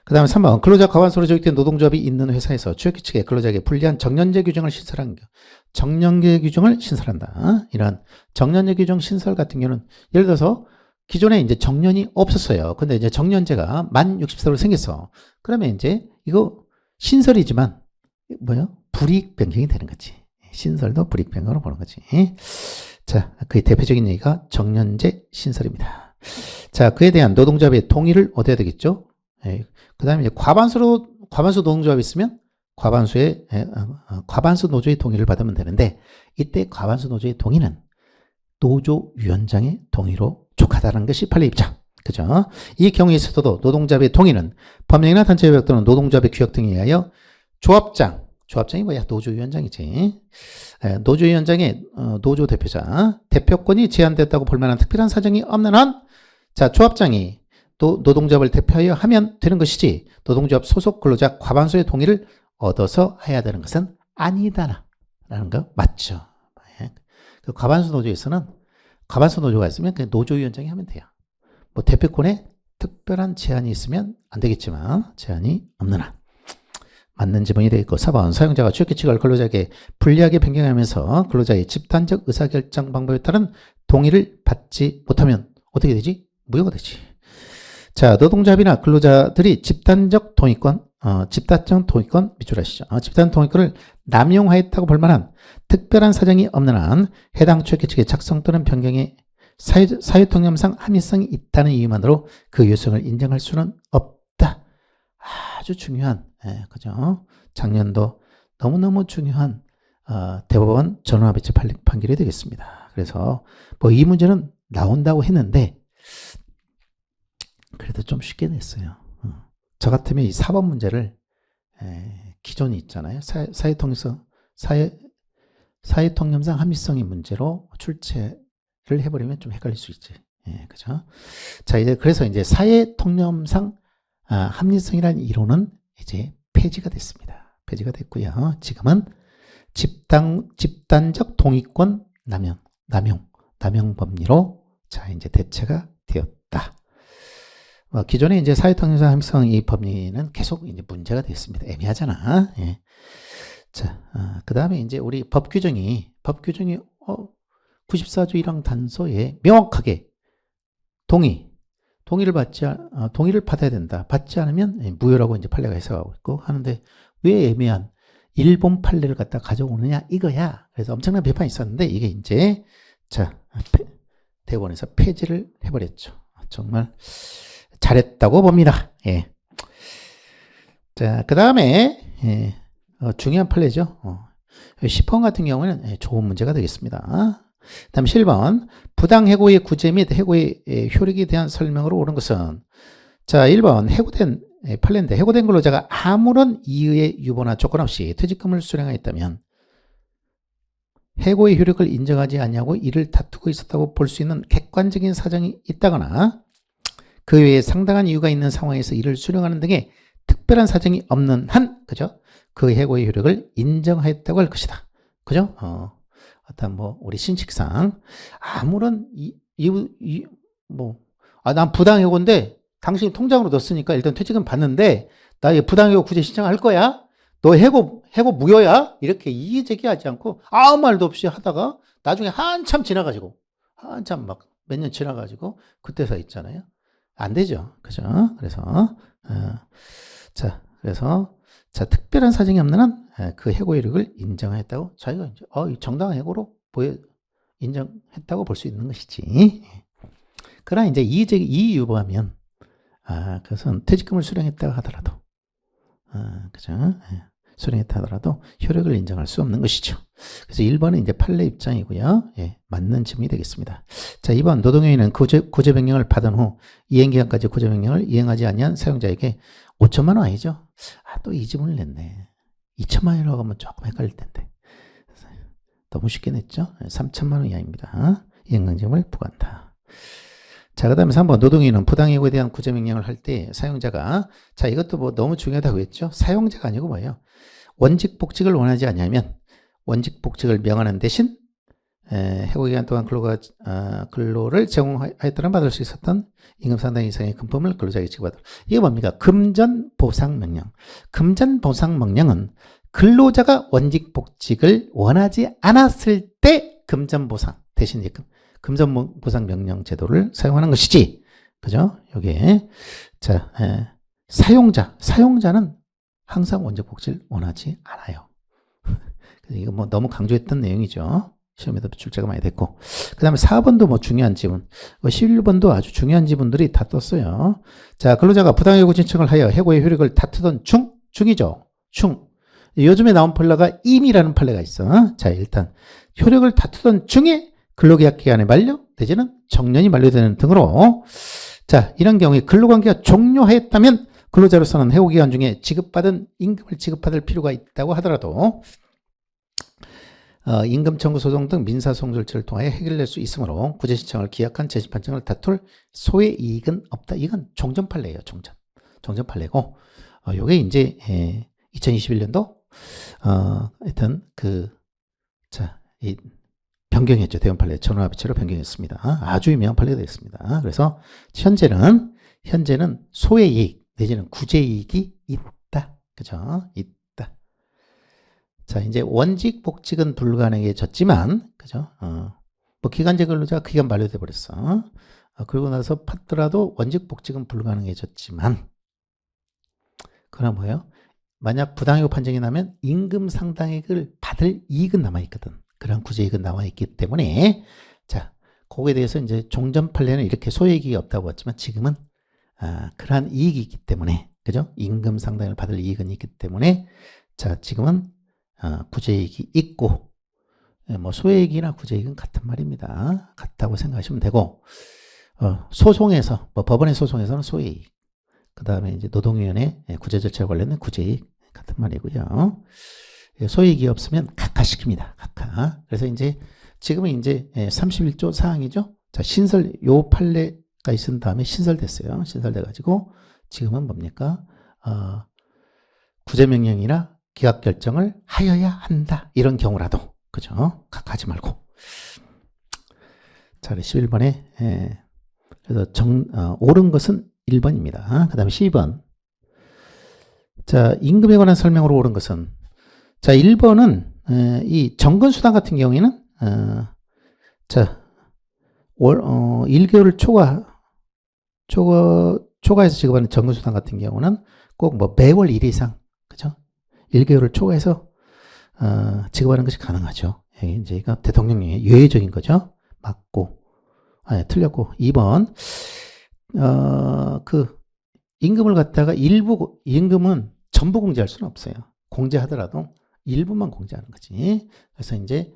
그 다음에 3번 근로자 과반수로 조직된 노동조합이 있는 회사에서 주기직에 근로자에게 불리한 정년제 규정을 신설한다. 이런 정년제 규정 신설 같은 경우는 예를 들어서 기존에 이제 정년이 없었어요. 근데 이제 정년제가 만 60세로 생겼어. 그러면 이제 이거 신설이지만 불이익 변경이 되는 거지. 신설도 불이익 변경으로 보는 거지. 자, 그의 대표적인 얘기가 정년제 신설입니다. 자, 그에 대한 노동조합의 동의를 얻어야 되겠죠. 그 다음에 이제 과반수 노동조합이 있으면 과반수 노조의 동의를 받으면 되는데 이때 과반수 노조의 동의는 노조위원장의 동의로 족하다는 것이 판례 입장. 그죠? 이 경우에 있어서도 노동조합의 동의는 법령이나 단체협약 또는 노동조합의 규약 등에 의하여 조합장이 뭐야? 노조위원장이지. 노조위원장의 노조 대표자, 대표권이 제한됐다고 볼 만한 특별한 사정이 없는 한, 자, 조합장이 또 노동조합을 대표하여 하면 되는 것이지, 노동조합 소속 근로자 과반수의 동의를 얻어서 해야 되는 것은 아니다라는 거 맞죠? 그 과반수 노조에서는 과반수 노조가 있으면 그냥 노조위원장이 하면 돼요. 뭐 대표권에 특별한 제한이 있으면 안 되겠지만 제한이 없는 한 맞는 지문이 되어 있고 4번 사용자가 주기칙을 근로자에게 불리하게 변경하면서 근로자의 집단적 의사결정 방법에 따른 동의를 받지 못하면 어떻게 되지? 무효가 되지. 자, 노동조합이나 근로자들이 집단적 동의권 밑줄 하시죠. 집단 동의권을 남용하였다고 볼 만한 특별한 사정이 없는 한 해당 주기칙의 작성 또는 변경에 사회통념상 합리성이 있다는 이유만으로 그 유효성을 인정할 수는 없다. 아주 중요한, 그죠? 작년도 너무너무 중요한 대법원 전원합의체 판결이 되겠습니다. 그래서 뭐 이 문제는 나온다고 했는데 그래도 좀 쉽게 냈어요. 저 같으면 이 4번 문제를 기존이 있잖아요. 사회통념상 합리성의 문제로 출제를 해버리면 좀 헷갈릴 수 있지. 그죠? 자, 그래서 이제 사회통념상 합리성이라는 이론은 이제 폐지가 됐습니다. 폐지가 됐고요. 지금은 집단적 동의권 남용 법리로 자, 이제 대체가 되었다. 기존에 이제 사회통념상 합리성 이 법리는 계속 이제 문제가 됐습니다. 애매하잖아. 예. 자, 그 다음에 이제 우리 법 규정이 94조 1항 단서에 명확하게 동의를 받아야 된다. 받지 않으면 무효라고 이제 판례가 해석하고 있고 하는데 왜 애매한 일본 판례를 갖다 가져오느냐 이거야. 그래서 엄청난 비판이 있었는데 이게 이제 자, 대법원에서 폐지를 해버렸죠. 정말 잘했다고 봅니다. 예. 자, 그 다음에 중요한 판례죠. 10번 같은 경우는 좋은 문제가 되겠습니다. 다음 7번 부당 해고의 구제 및 해고의 효력에 대한 설명으로 옳은 것은 자 1번 해고된 판례인데 해고된 근로자가 아무런 이의의 유보나 조건 없이 퇴직금을 수령하였다면 해고의 효력을 인정하지 않냐고 이를 다투고 있었다고 볼 수 있는 객관적인 사정이 있다거나 그 외에 상당한 이유가 있는 상황에서 이를 수령하는 등의 특별한 사정이 없는 한 그죠? 그 해고의 효력을 인정하였다고 할 것이다. 그죠? 어떤 우리 신칙상 아무런 난 부당해고인데 당신이 통장으로 넣었으니까 일단 퇴직금 받는데 나 이 부당해고 구제 신청할 거야? 너 해고 무효야? 이렇게 이의제기하지 않고 아무 말도 없이 하다가 나중에 한참 지나가지고 한참 막 몇 년 지나가지고 그때서 있잖아요. 안 되죠. 그죠? 그래서 그래서 특별한 사정이 없는 한 그 해고 이력을 인정했다고 자기가 이제 정당한 해고로 인정했다고 볼 수 있는 것이지. 그러나 이제 이의 유보하면 그것은 퇴직금을 수령했다고 하더라도 그죠? 수령했다 하더라도 효력을 인정할 수 없는 것이죠. 그래서 1번은 이제 판례 입장이고요. 맞는 질문이 되겠습니다. 자, 2번 노동요인은 구제 명령을 받은 후 이행기간까지 구제 명령을 이행하지 아니한 사용자에게 5천만 원 아니죠? 또 이 지문을 냈네. 2천만 원이라고 하면 조금 헷갈릴 텐데. 너무 쉽게 냈죠? 3천만 원 이하입니다. 이행강제금을 부과한다. 자, 그 다음에 3번 노동인은 부당해고에 대한 구제명령을 할 때 사용자가 이것도 뭐 너무 중요하다고 했죠. 사용자가 아니고 뭐예요? 원직 복직을 원하지 않냐면 원직 복직을 명하는 대신 해고기간 동안 근로를 제공하였다면 받을 수 있었던 임금 상당 이상의 금품을 근로자에게 지급하도록. 이게 뭡니까? 금전보상명령. 금전보상명령은 근로자가 원직 복직을 원하지 않았을 때 금전보상 대신 금전보상 명령 제도를 사용하는 것이지. 그죠? 요게. 자, 사용자는 항상 원직 복직을 원하지 않아요. 이거 뭐 너무 강조했던 내용이죠. 시험에도 출제가 많이 됐고. 그 다음에 4번도 뭐 중요한 지문. 11번도 아주 중요한 지문들이 다 떴어요. 자, 근로자가 부당해고 신청을 하여 해고의 효력을 다투던 중이죠. 요즘에 나온 판례가 임이라는 판례가 있어. 자, 일단 효력을 다투던 중에 근로계약 기간이 만료 내지는 정년이 만료되는 등으로 자, 이런 경우에 근로관계가 종료하였다면 근로자로서는 해고기간 중에 지급받은 임금을 지급받을 필요가 있다고 하더라도 임금 청구 소송 등 민사소송 절차를 통하여 해결될 수 있으므로 구제 신청을 기약한 재심 판정을 다툴 소의 이익은 없다. 이건 종전 판례예요. 종전 판례고 요게 이제 2021년도 하여튼 이 변경했죠. 대원 판례 전원합의체로 변경했습니다. 아주 유명한 판례가 되었습니다. 그래서 현재는 소의 이익 내지는 구제 이익이 있다. 그죠? 있다. 자, 이제 원직 복직은 불가능해졌지만, 그죠? 뭐 기간제 근로자가 기간 만료돼 버렸어. 그러고 나서 받더라도 원직 복직은 불가능해졌지만, 그러나 뭐예요? 만약 부당해고 판정이 나면 임금 상당액을 받을 이익은 남아있거든. 그런 구제이익은 남아있기 때문에, 자, 거기에 대해서 이제 종전 판례는 이렇게 소액이익이 없다고 했지만 지금은, 그러한 이익이 있기 때문에, 그죠? 임금 상당액을 받을 이익은 있기 때문에, 자, 지금은 구제이익이 있고, 뭐 소액이나 구제이익은 같은 말입니다. 같다고 생각하시면 되고, 소송에서, 뭐 법원의 소송에서는 소액이익, 그 다음에 이제 노동위원회 구제 절차에 관련된 구제이익 같은 말이고요. 소액이 없으면 각하시킵니다. 각하. 그래서 이제 지금은 이제 31조 사항이죠. 자, 요 판례가 있은 다음에 신설됐어요. 신설돼가지고 지금은 뭡니까? 구제명령이나 기각 결정을 하여야 한다. 이런 경우라도. 그죠? 각하지 말고. 자, 11번에, 그래서 옳은 것은 1번입니다. 그 다음에 12번. 자, 임금에 관한 설명으로 옳은 것은, 자, 1번은, 이 정근수당 같은 경우에는, 자, 1개월 초과해서 지급하는 정근수당 같은 경우는 꼭 뭐 매월 1 이상, 그죠? 1개월을 초과해서 지급하는 것이 가능하죠. 이제 이거 대통령령의 예외적인 거죠. 맞고, 틀렸고. 2번 임금을 갖다가 임금은 전부 공제할 수는 없어요. 공제하더라도 일부만 공제하는 거지. 그래서 이제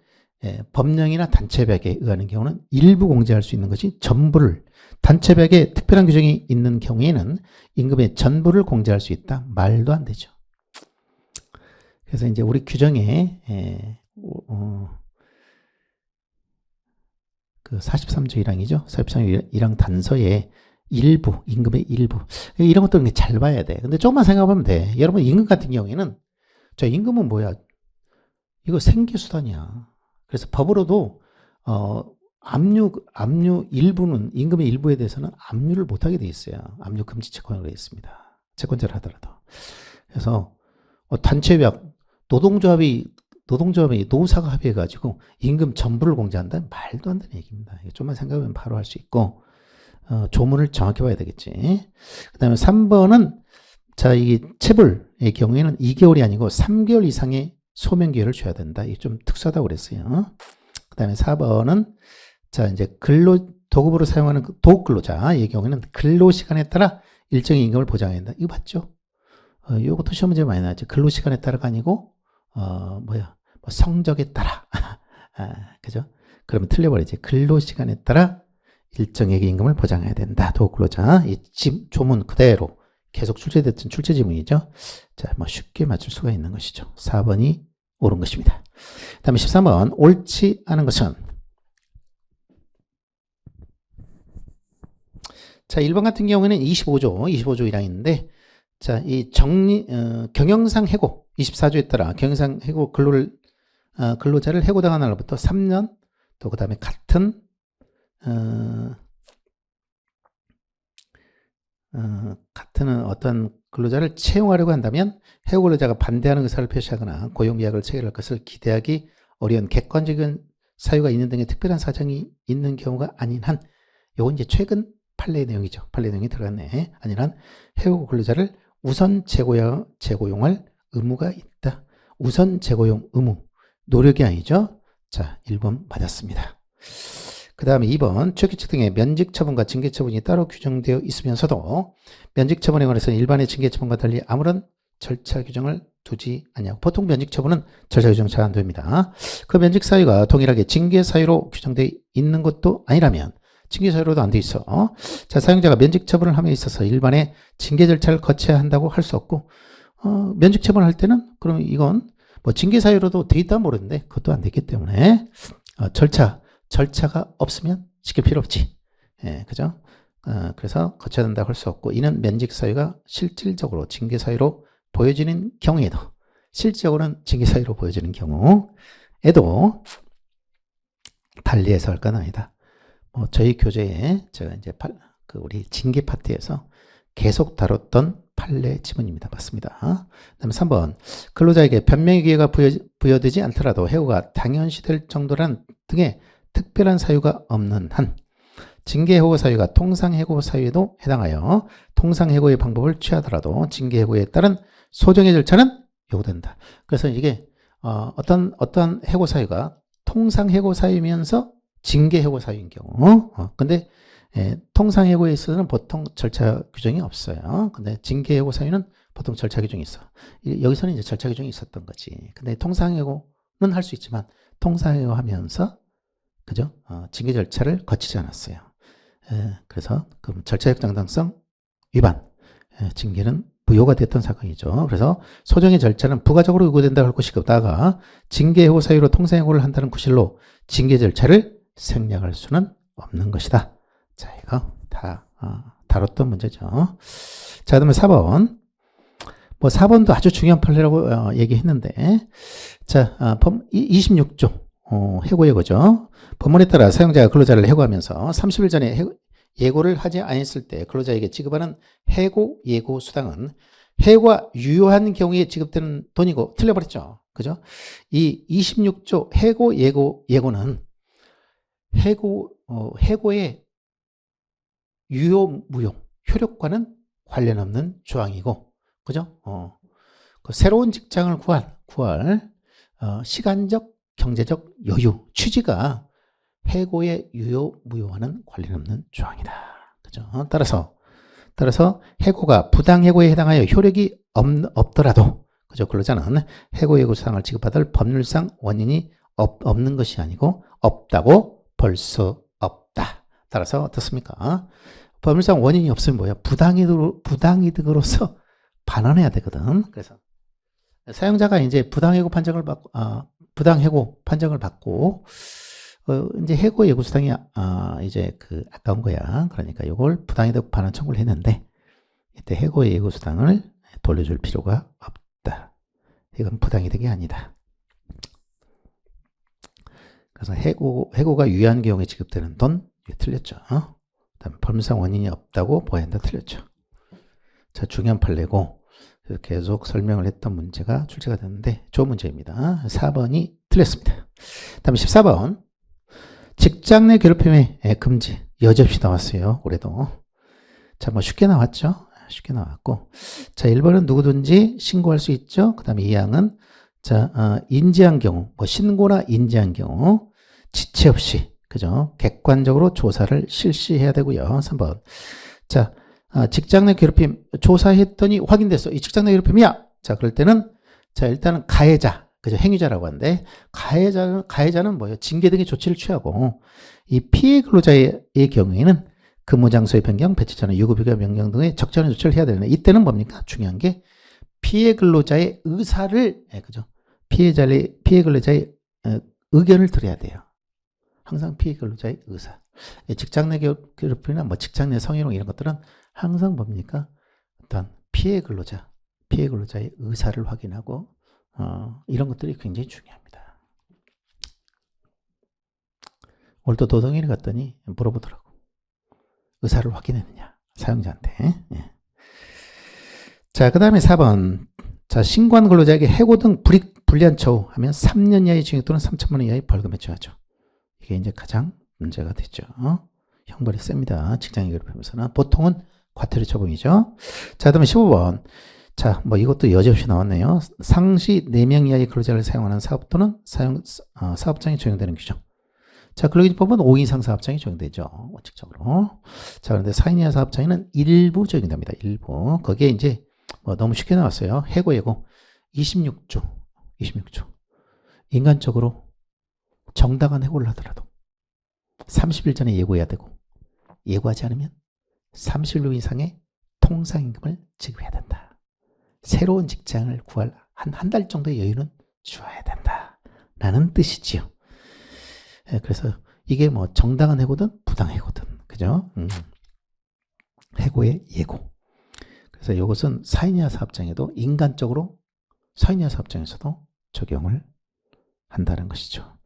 법령이나 단체백에 의하는 경우는 일부 공제할 수 있는 것이 전부를, 단체백에 특별한 규정이 있는 경우에는 임금의 전부를 공제할 수 있다. 말도 안 되죠. 그래서 이제 우리 규정에 그 43조 1항이죠. 43조 1항 단서에 일부, 임금의 일부, 이런 것들은 잘 봐야 돼. 근데 조금만 생각해보면 돼. 여러분, 임금 같은 경우에는, 저 임금은 뭐야? 이거 생계수단이야. 그래서 법으로도 압류 일부는, 임금의 일부에 대해서는 압류를 못하게 돼 있어요. 압류 금지 채권으로 되어 있습니다. 채권자를 하더라도. 그래서 단체협약, 노동조합이 노사가 합의해가지고 임금 전부를 공제한다? 말도 안 되는 얘기입니다. 좀만 생각하면 바로 할 수 있고, 조문을 정확히 봐야 되겠지. 그 다음에 3번은, 자, 이게 체불의 경우에는 2개월이 아니고 3개월 이상의 소명 기회를 줘야 된다. 이게 좀 특수하다고 그랬어요. 그 다음에 4번은, 자, 이제 도급으로 사용하는 도급 근로자의 경우에는 근로시간에 따라 일정의 임금을 보장해야 된다. 이거 봤죠? 요것도 시험 문제 많이 나왔죠. 근로시간에 따라가 아니고, 성적에 따라. 그죠? 그러면 틀려버리지. 근로시간에 따라 일정액의 임금을 보장해야 된다. 도급근로자. 이 조문 그대로 계속 출제됐던 출제 지문이죠. 자, 쉽게 맞출 수가 있는 것이죠. 4번이 옳은 것입니다. 그 다음에 13번. 옳지 않은 것은. 자, 1번 같은 경우에는 25조 1항이 있는데, 자, 이 경영상 해고, 24조에 따라 경영상 해고 근로자를 해고당한 날로부터 3년, 또 그 다음에 같은 어떤 근로자를 채용하려고 한다면 해고 근로자가 반대하는 의사를 표시하거나 고용계약을 체결할 것을 기대하기 어려운 객관적인 사유가 있는 등의 특별한 사정이 있는 경우가 아닌 한, 요건 이제 최근 판례 내용이죠. 판례 내용이 들어갔네. 아닌 한 해고 근로자를 우선 재고용할 의무가 있다. 우선 재고용 의무. 노력이 아니죠. 자, 1번 맞았습니다. 그 다음에 2번. 취업규칙 등의 면직처분과 징계처분이 따로 규정되어 있으면서도 면직처분에 관해서는 일반의 징계처분과 달리 아무런 절차 규정을 두지 않냐고. 보통 면직처분은 절차 규정 잘 안 됩니다. 그 면직 사유가 동일하게 징계 사유로 규정되어 있는 것도 아니라면 징계 사유로도 안 돼 있어. 자, 사용자가 면직 처분을 함에 있어서 일반의 징계 절차를 거쳐야 한다고 할 수 없고, 면직 처분을 할 때는 그러면 이건 징계 사유로도 돼 있다면 모르는데 그것도 안 됐기 때문에 절차가 없으면 시킬 필요 없지. 예, 그죠? 그래서 거쳐야 된다고 할 수 없고, 이는 면직 사유가 실질적으로 징계 사유로 보여지는 경우에도, 실질적으로는 징계 사유로 보여지는 경우에도 달리 해석할 건 아니다. 저희 교재에 제가 이제 우리 징계 파트에서 계속 다뤘던 판례 지문입니다. 맞습니다. 그다음에 3번. 근로자에게 변명의 기회가 부여되지 않더라도 해고가 당연시될 정도란 등의 특별한 사유가 없는 한 징계 해고 사유가 통상 해고 사유에도 해당하여 통상 해고의 방법을 취하더라도 징계 해고에 따른 소정의 절차는 요구된다. 그래서 이게 어떤 해고 사유가 통상 해고 사유면서 징계 해고 사유인 경우, 근데 통상 해고에 있어서는 보통 절차 규정이 없어요. 근데 징계 해고 사유는 보통 절차 규정이 있어. 여기서는 이제 절차 규정이 있었던 거지. 근데 통상 해고는 할 수 있지만 통상 해고 하면서, 그죠? 징계 절차를 거치지 않았어요. 그래서 그럼 절차적 정당성 위반, 징계는 무효가 됐던 사건이죠. 그래서 소정의 절차는 부가적으로 요구된다고 할 것이 없다가 징계 해고 사유로 통상 해고를 한다는 구실로 징계 절차를 생략할 수는 없는 것이다. 자, 이거 다 다뤘던 문제죠. 자, 그다음에 4번. 4번도 아주 중요한 판례라고 얘기했는데, 자, 26조 해고예고죠. 법문에 따라 사용자가 근로자를 해고하면서 30일 전에 예고를 하지 않았을 때 근로자에게 지급하는 해고 예고 수당은 해고가 유효한 경우에 지급되는 돈이고, 틀려버렸죠. 그죠? 이 26조 해고 예고는 해고의 유효 무효 효력과는 관련 없는 조항이고, 그죠? 그 새로운 직장을 구할 시간적 경제적 여유 취지가 해고의 유효 무효와는 관련 없는 조항이다. 그죠? 따라서 해고가 부당 해고에 해당하여 효력이 없더라도, 그죠? 근로자는 해고 예고 수당을 지급받을 법률상 원인이 없는 것이 아니고 없다고 볼 수 없다. 따라서 어떻습니까? 법률상 원인이 없으면 뭐야? 부당이득으로서 반환해야 되거든. 그래서 사용자가 이제 부당해고 판정을 받고 이제 해고 예고 수당이 이제 아까운 거야. 그러니까 이걸 부당이득 반환 청구를 했는데 이때 해고 예고 수당을 돌려줄 필요가 없다. 이건 부당이득이 아니다. 그래서 해고가 유효한 경우에 지급되는 돈, 이게 틀렸죠. 그다음에 법률상 원인이 없다고 보아야 한다, 틀렸죠. 자, 중요한 판례고, 계속 설명을 했던 문제가 출제가 됐는데, 좋은 문제입니다. 4번이 틀렸습니다. 다음에 14번. 직장 내 괴롭힘의 금지. 여지없이 나왔어요, 올해도. 자, 뭐 쉽게 나왔죠? 쉽게 나왔고. 자, 1번은 누구든지 신고할 수 있죠? 그 다음에 2항은, 자, 인지한 경우, 뭐 신고나 인지한 경우, 지체 없이, 그죠? 객관적으로 조사를 실시해야 되고요. 3번. 자, 직장 내 괴롭힘 조사했더니 확인됐어. 이 직장 내 괴롭힘이야. 자, 그럴 때는, 자, 일단은 가해자, 그죠? 행위자라고 하는데, 가해자는 뭐예요? 징계 등의 조치를 취하고, 이 피해 근로자의 경우에는 근무 장소의 변경, 배치 전에 유급휴가 명령 등의 적절한 조치를 해야 되는데, 이때는 뭡니까? 중요한 게, 피해 근로자의 의사를, 그죠? 피해 근로자의 의견을 들어야 돼요. 항상 피해 근로자의 의사. 직장 내 괴롭힘이나 뭐 직장 내 성희롱 이런 것들은 항상 뭡니까? 어떤 피해 근로자의 의사를 확인하고, 이런 것들이 굉장히 중요합니다. 오늘 또 노동일에 갔더니 물어보더라고. 의사를 확인했느냐? 사용자한테. 예. 자, 그 다음에 4번. 자, 신고한 근로자에게 해고 등 불리한 처우하면 3년 이하의 징역 또는 3천만 원 이하의 벌금에 처하죠. 이게 이제 가장 문제가 되죠. 형벌이 셉니다. 직장인 괴롭힘에서는. 보통은 과태료 처분이죠. 자, 그다음에 15번. 자, 뭐 이것도 여지없이 나왔네요. 상시 4명 이하의 근로자를 사용하는 사업 또는 사업장에 적용되는 규정. 자, 근로기준법은 5인 이상 사업장에 적용되죠. 원칙적으로. 자, 그런데 4인 이하 사업장에는 일부 적용됩니다. 일부. 거기에 이제 뭐 너무 쉽게 나왔어요. 해고 예고 26조. 인간적으로 정당한 해고를 하더라도 30일 전에 예고해야 되고, 예고하지 않으면 30일 이상의 통상임금을 지급해야 된다. 새로운 직장을 구할 한 달 정도의 여유는 주어야 된다. 라는 뜻이지요. 그래서 이게 뭐 정당한 해고든 부당해고든, 그죠? 해고의 예고. 그래서 이것은 4인 이하 사업장에도 인간적으로 4인 이하 사업장에서도 적용을 한다는 것이죠.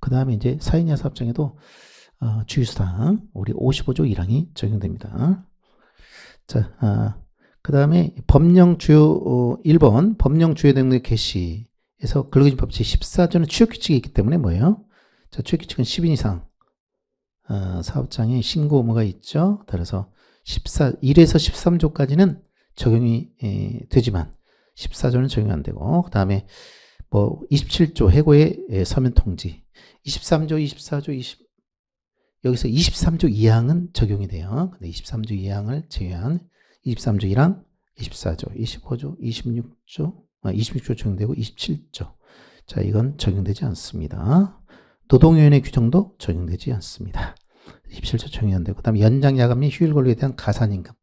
그 다음에 이제 4인 이하 사업장에도 주휴수당 우리 55조 1항이 적용됩니다. 자, 그 다음에 법령 주요 1번 법령 주요 등록 개시에서 근로기준법 제14조는 취업규칙이 있기 때문에 뭐예요? 자, 취업규칙은 10인 이상 사업장에 신고 의무가 있죠. 따라서 1에서 13조까지는 적용이 되지만 14조는 적용 안 되고, 그 다음에 뭐 27조 해고의 서면 통지, 23조, 24조, 여기서 23조 2항은 적용이 돼요. 근데 23조 2항을 제외한 23조 1항, 24조, 25조, 26조 적용되고 27조. 자, 이건 적용되지 않습니다. 노동위원회 규정도 적용되지 않습니다. 27조 적용이 안 되고, 그 다음에 연장 야간 및 휴일 근로에 대한 가산임금.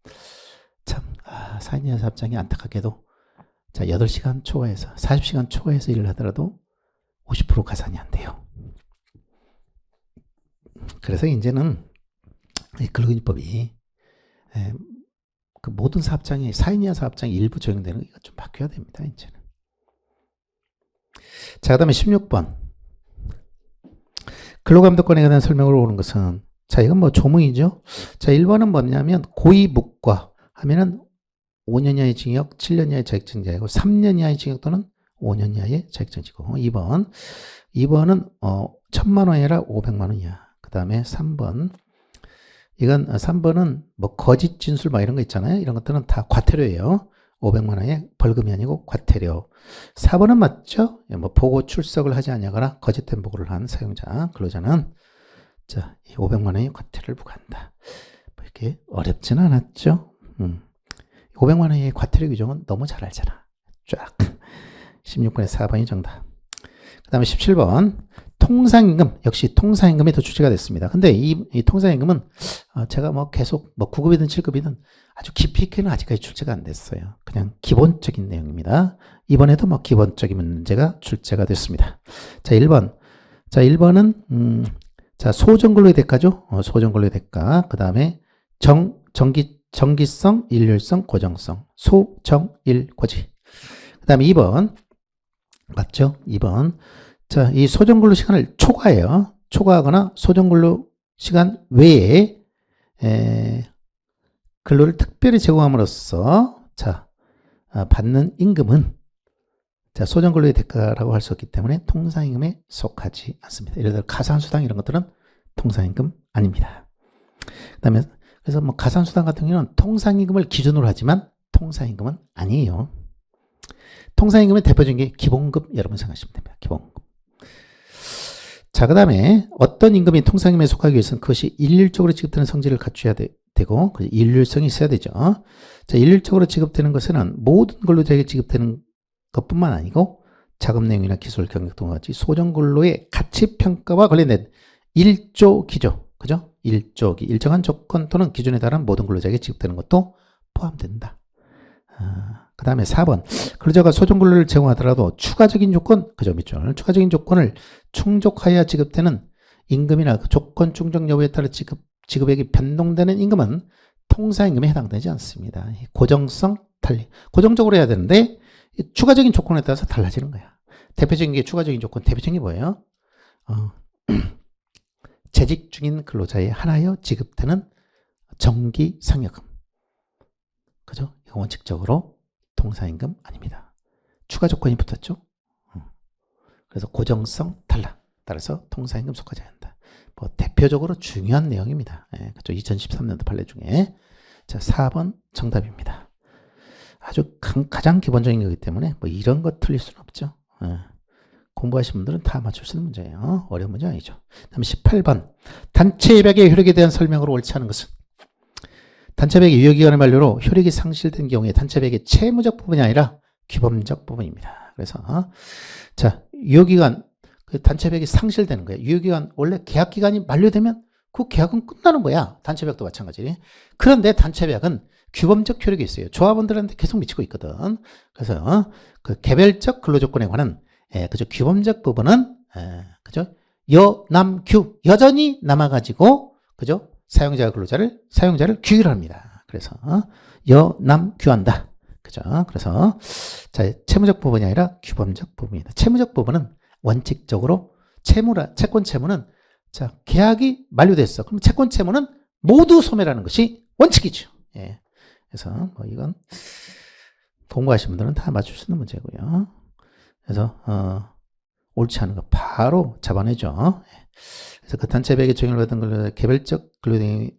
참, 4인 이하 사업장이 안타깝게도 자, 8시간 초과해서 40시간 초과해서 일을 하더라도 50% 가산이 안 돼요. 그래서 이제는 근로기준법이 그 모든 사업장에 4인 이하 사업장이 일부 적용되는 게 좀 바뀌어야 됩니다. 이제는. 자, 그다음에 16번. 근로감독관에 관한 설명을 오는 것은, 자, 이건 뭐 조문이죠. 자, 1번은 뭐냐면 고의묵과 하면은 5년 이하의 징역, 7년 이하의 자격정지하고 3년 이하의 징역 또는 5년 이하의 자격정지고, 2번은 1,000만 원 아니라 500만 원 이하. 그 다음에 3번. 이건 3번은 뭐 거짓 진술 막 이런 거 있잖아요. 이런 것들은 다 과태료예요. 500만 원의 벌금이 아니고 과태료. 4번은 맞죠? 뭐 보고 출석을 하지 않냐거나 거짓된 보고를 한 사용자, 근로자는 자, 500만 원의 과태료를 부과한다. 뭐 이렇게 어렵지는 않았죠. 500만 원의 과태료 규정은 너무 잘 알잖아. 쫙. 16번에 4번이 정답. 그 다음에 17번. 통상임금. 역시 통상임금이 더 출제가 됐습니다. 근데 이 통상임금은 제가 뭐 계속 뭐 9급이든 7급이든 아주 깊이 있게는 아직까지 출제가 안 됐어요. 그냥 기본적인 내용입니다. 이번에도 뭐 기본적인 문제가 출제가 됐습니다. 자, 1번. 자, 1번은, 자, 소정근로의 대가죠. 소정근로의 대가. 그 다음에 정기성, 일률성, 고정성. 소정일고지. 그 다음에 2번. 맞죠? 2번. 자, 이 소정근로 시간을 초과해요. 초과하거나 소정근로 시간 외에 근로를 특별히 제공함으로써 자, 받는 임금은 자, 소정근로의 대가라고 할 수 없기 때문에 통상임금에 속하지 않습니다. 예를 들어 가산수당 이런 것들은 통상임금 아닙니다. 그다음에 그래서 뭐 가산수당 같은 경우는 통상임금을 기준으로 하지만 통상임금은 아니에요. 통상임금의 대표적인 게 기본급 여러분 생각하시면 됩니다. 기본급. 자, 그 다음에 어떤 임금이 통상임금에 속하기 위해서는 그것이 일률적으로 지급되는 성질을 갖춰야 되고 일률성이 있어야 되죠. 자, 일률적으로 지급되는 것은 모든 근로자에게 지급되는 것뿐만 아니고 작업 내용이나 기술, 경력 등과 같이 소정근로의 가치평가와 관련된 일조 기조, 그죠? 일조기, 일정한 조건 또는 기준에 따른 모든 근로자에게 지급되는 것도 포함된다. 그 다음에 4번 근로자가 소정근로를 제공하더라도 추가적인 조건, 그죠? 밑줄 추가적인 조건을 충족하여야 지급되는 임금이나 그 조건 충족 여부에 따라 지급액이 변동되는 임금은 통상임금에 해당되지 않습니다. 고정성 달리 고정적으로 해야 되는데 추가적인 조건에 따라서 달라지는 거야. 대표적인 게 추가적인 조건, 대표적인 게 뭐예요? 재직 중인 근로자에 한하여 지급되는 정기 상여금. 그죠? 이거 원칙적으로 통상임금 아닙니다. 추가 조건이 붙었죠? 그래서 고정성 탈락. 따라서 통상임금 속하지 않는다. 뭐 대표적으로 중요한 내용입니다. 예, 그죠? 2013년도 판례 중에. 자, 4번 정답입니다. 아주 가장 기본적인 거기 때문에 뭐 이런 거 틀릴 수는 없죠. 예. 공부하신 분들은 다 맞출 수 있는 문제예요. 어려운 문제 아니죠. 다음 18번 단체 협약의 효력에 대한 설명으로 옳지 않은 것은 단체 협약의 유효기간을 만료로 효력이 상실된 경우에 단체 협약의 채무적 부분이 아니라 규범적 부분입니다. 그래서 자, 유효기간 그 단체 협약이 상실되는 거예요. 유효기간 원래 계약기간이 만료되면 그 계약은 끝나는 거야. 단체 협약도 마찬가지. 그런데 단체 협약은 규범적 효력이 있어요. 조합원들한테 계속 미치고 있거든. 그래서 그 개별적 근로조건에 관한 그죠? 규범적 부분은 그죠? 여남규 여전히 남아가지고 그죠? 사용자를 규율합니다. 그래서 여남규한다. 그죠? 그래서 자, 채무적 부분이 아니라 규범적 부분이다. 채무적 부분은 원칙적으로 채권 채무는 자, 계약이 만료됐어. 그럼 채권 채무는 모두 소멸하는 것이 원칙이죠. 예. 그래서 뭐 이건 공부하신 분들은 다 맞출 수 있는 문제고요. 그래서 옳지 않은 거 바로 잡아내죠. 그래서 그 단체 협약에 적용을 받은 근로자의 개별적 근로대행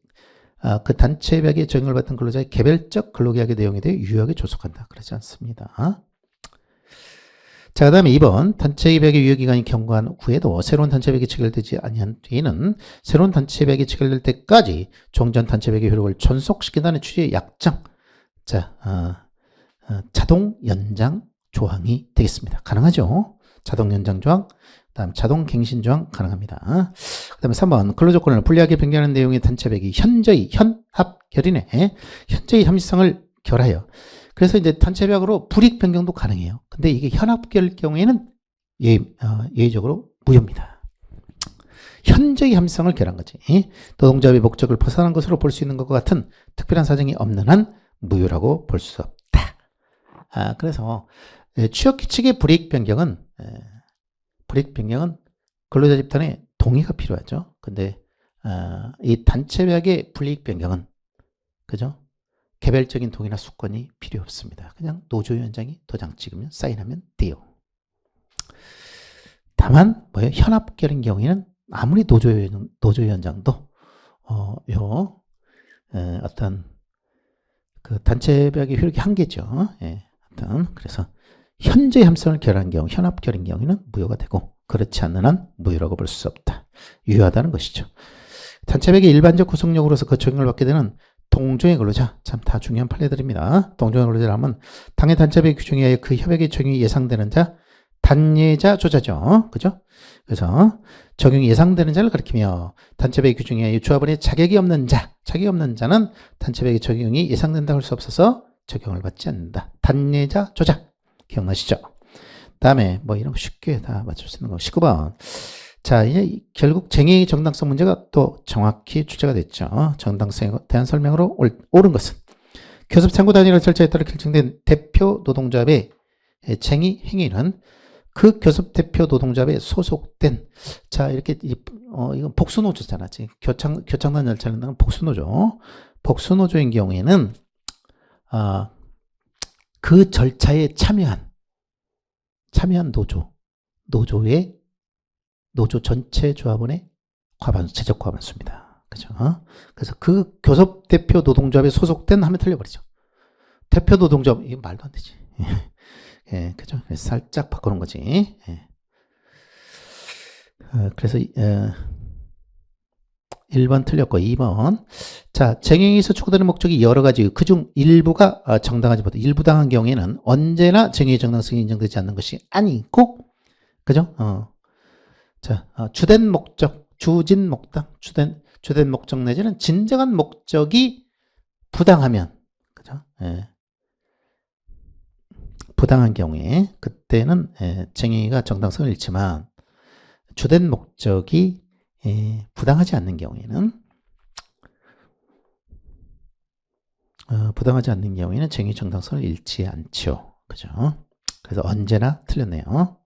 그 단체 협약에 적용을 받은 근로자의 개별적 근로계약의 내용에 대해 유효하게 조속한다. 그러지 않습니다. 자, 그 다음에 2번 단체 협약의 유효기간이 경과한 후에도 새로운 단체 협약이 체결되지 아니한 뒤에는 새로운 단체 협약이 체결될 때까지 종전 단체 협약의 효력을 존속시킨다는 취지의 약정 자, 자동 연장 조항이 되겠습니다. 가능하죠? 자동 연장 조항, 다음 자동 갱신 조항 가능합니다. 그 다음에 3번 근로조건을 불리하게 변경하는 내용의 단체 협약이 현저히 현합결이네 현저히 협의성을 결하여 그래서 이제 단체 협약으로 불이익 변경도 가능해요. 근데 이게 현합결일 경우에는 예외적으로 무효입니다. 현저히 협의성을 결한 거지. 노동조합의 목적을 벗어난 것으로 볼 수 있는 것과 같은 특별한 사정이 없는 한 무효라고 볼 수 없다. 그래서 취업규 측의 불이익 변경은 근로자 집단의 동의가 필요하죠. 근데 이 단체 협약의 불이익 변경은 그죠? 개별적인 동의나 수권이 필요 없습니다. 그냥 노조위원장이 도장 찍으면 사인하면 돼요. 다만 뭐예요? 현합결인 경우에는 아무리 노조위원장도 어떤 그 단체 협약의 효력이 한계죠. 예, 어떤 그래서 현재 협상을 결한 경우, 현합결인 경우에는 무효가 되고 그렇지 않는 한 무효라고 볼 수 없다. 유효하다는 것이죠. 단체 협약의 일반적 구성력으로서 그 적용을 받게 되는 동종의 근로자, 참 다 중요한 판례들입니다. 동종의 근로자라면 당해 단체 협약 규정에 의해 그 협약의 적용이 예상되는 자, 단예자 조자죠. 그죠? 그래서 적용이 예상되는 자를 가리키며 단체 협약 규정에 의해 조합원의 자격이 없는 자는 단체 협약의 적용이 예상된다고 할 수 없어서 적용을 받지 않는다. 단예자 조자. 기억나시죠? 다음에 뭐 이런 거 쉽게 다 맞출 수 있는 거. 19번. 자, 이제 결국 쟁의 정당성 문제가 또 정확히 출제가 됐죠. 정당성에 대한 설명으로 옳은 것은 교섭 창구 단위로 절차에 따라 결정된 대표 노동조합의 쟁의 행위는 그 교섭 대표 노동조합에 소속된, 자, 이렇게, 이건 복수노조잖아. 지금 교창단 절차를 하는 복수노조. 복수노조인 경우에는, 그 절차에 참여한 노조 전체 조합원의 제적 과반수입니다. 그죠? 그래서 그 교섭 대표 노동조합에 소속된 하면 틀려버리죠. 대표 노동조합, 이거 말도 안 되지. 예, 그죠? 살짝 바꾸는 거지. 예. 그래서, 1번 틀렸고, 2번. 자, 쟁행에서 추구되는 목적이 여러 가지, 그중 일부가 정당하지 못해. 일부당한 경우에는 언제나 쟁행의 정당성이 인정되지 않는 것이 아니고, 그죠? 자, 주된 목적, 주진 목적, 주된 목적 내지는 진정한 목적이 부당하면, 그죠? 예. 부당한 경우에, 그때는, 쟁행위가 정당성을 잃지만, 주된 목적이, 부당하지 않는 경우에는, 쟁행위 정당성을 잃지 않죠. 그죠? 그래서 언제나 틀렸네요.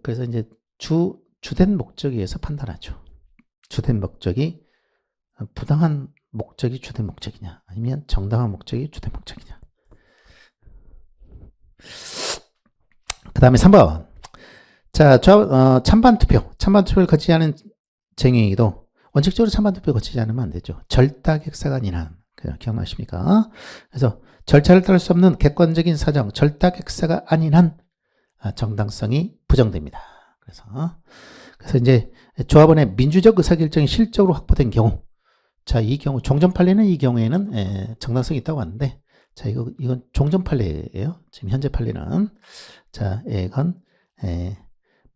그래서 이제 주된 목적에 의해서 판단하죠. 주된 목적이 부당한 목적이 주된 목적이냐, 아니면 정당한 목적이 주된 목적이냐. 그 다음에 3번. 자, 찬반 투표를 거치지 않은 쟁행위도 원칙적으로 찬반 투표 거치지 않으면 안 되죠. 절다객사가 아닌 한. 기억나십니까? 그래서 절차를 따를 수 없는 객관적인 사정, 절다객사가 아닌 한 정당성이 부정됩니다. 그래서 이제 조합원의 민주적 의사결정이 실적으로 확보된 경우, 자, 이 경우 종전 판례는 이 경우에는 정당성이 있다고 하는데, 자, 이건 종전 판례예요. 지금 현재 판례는, 자, 이건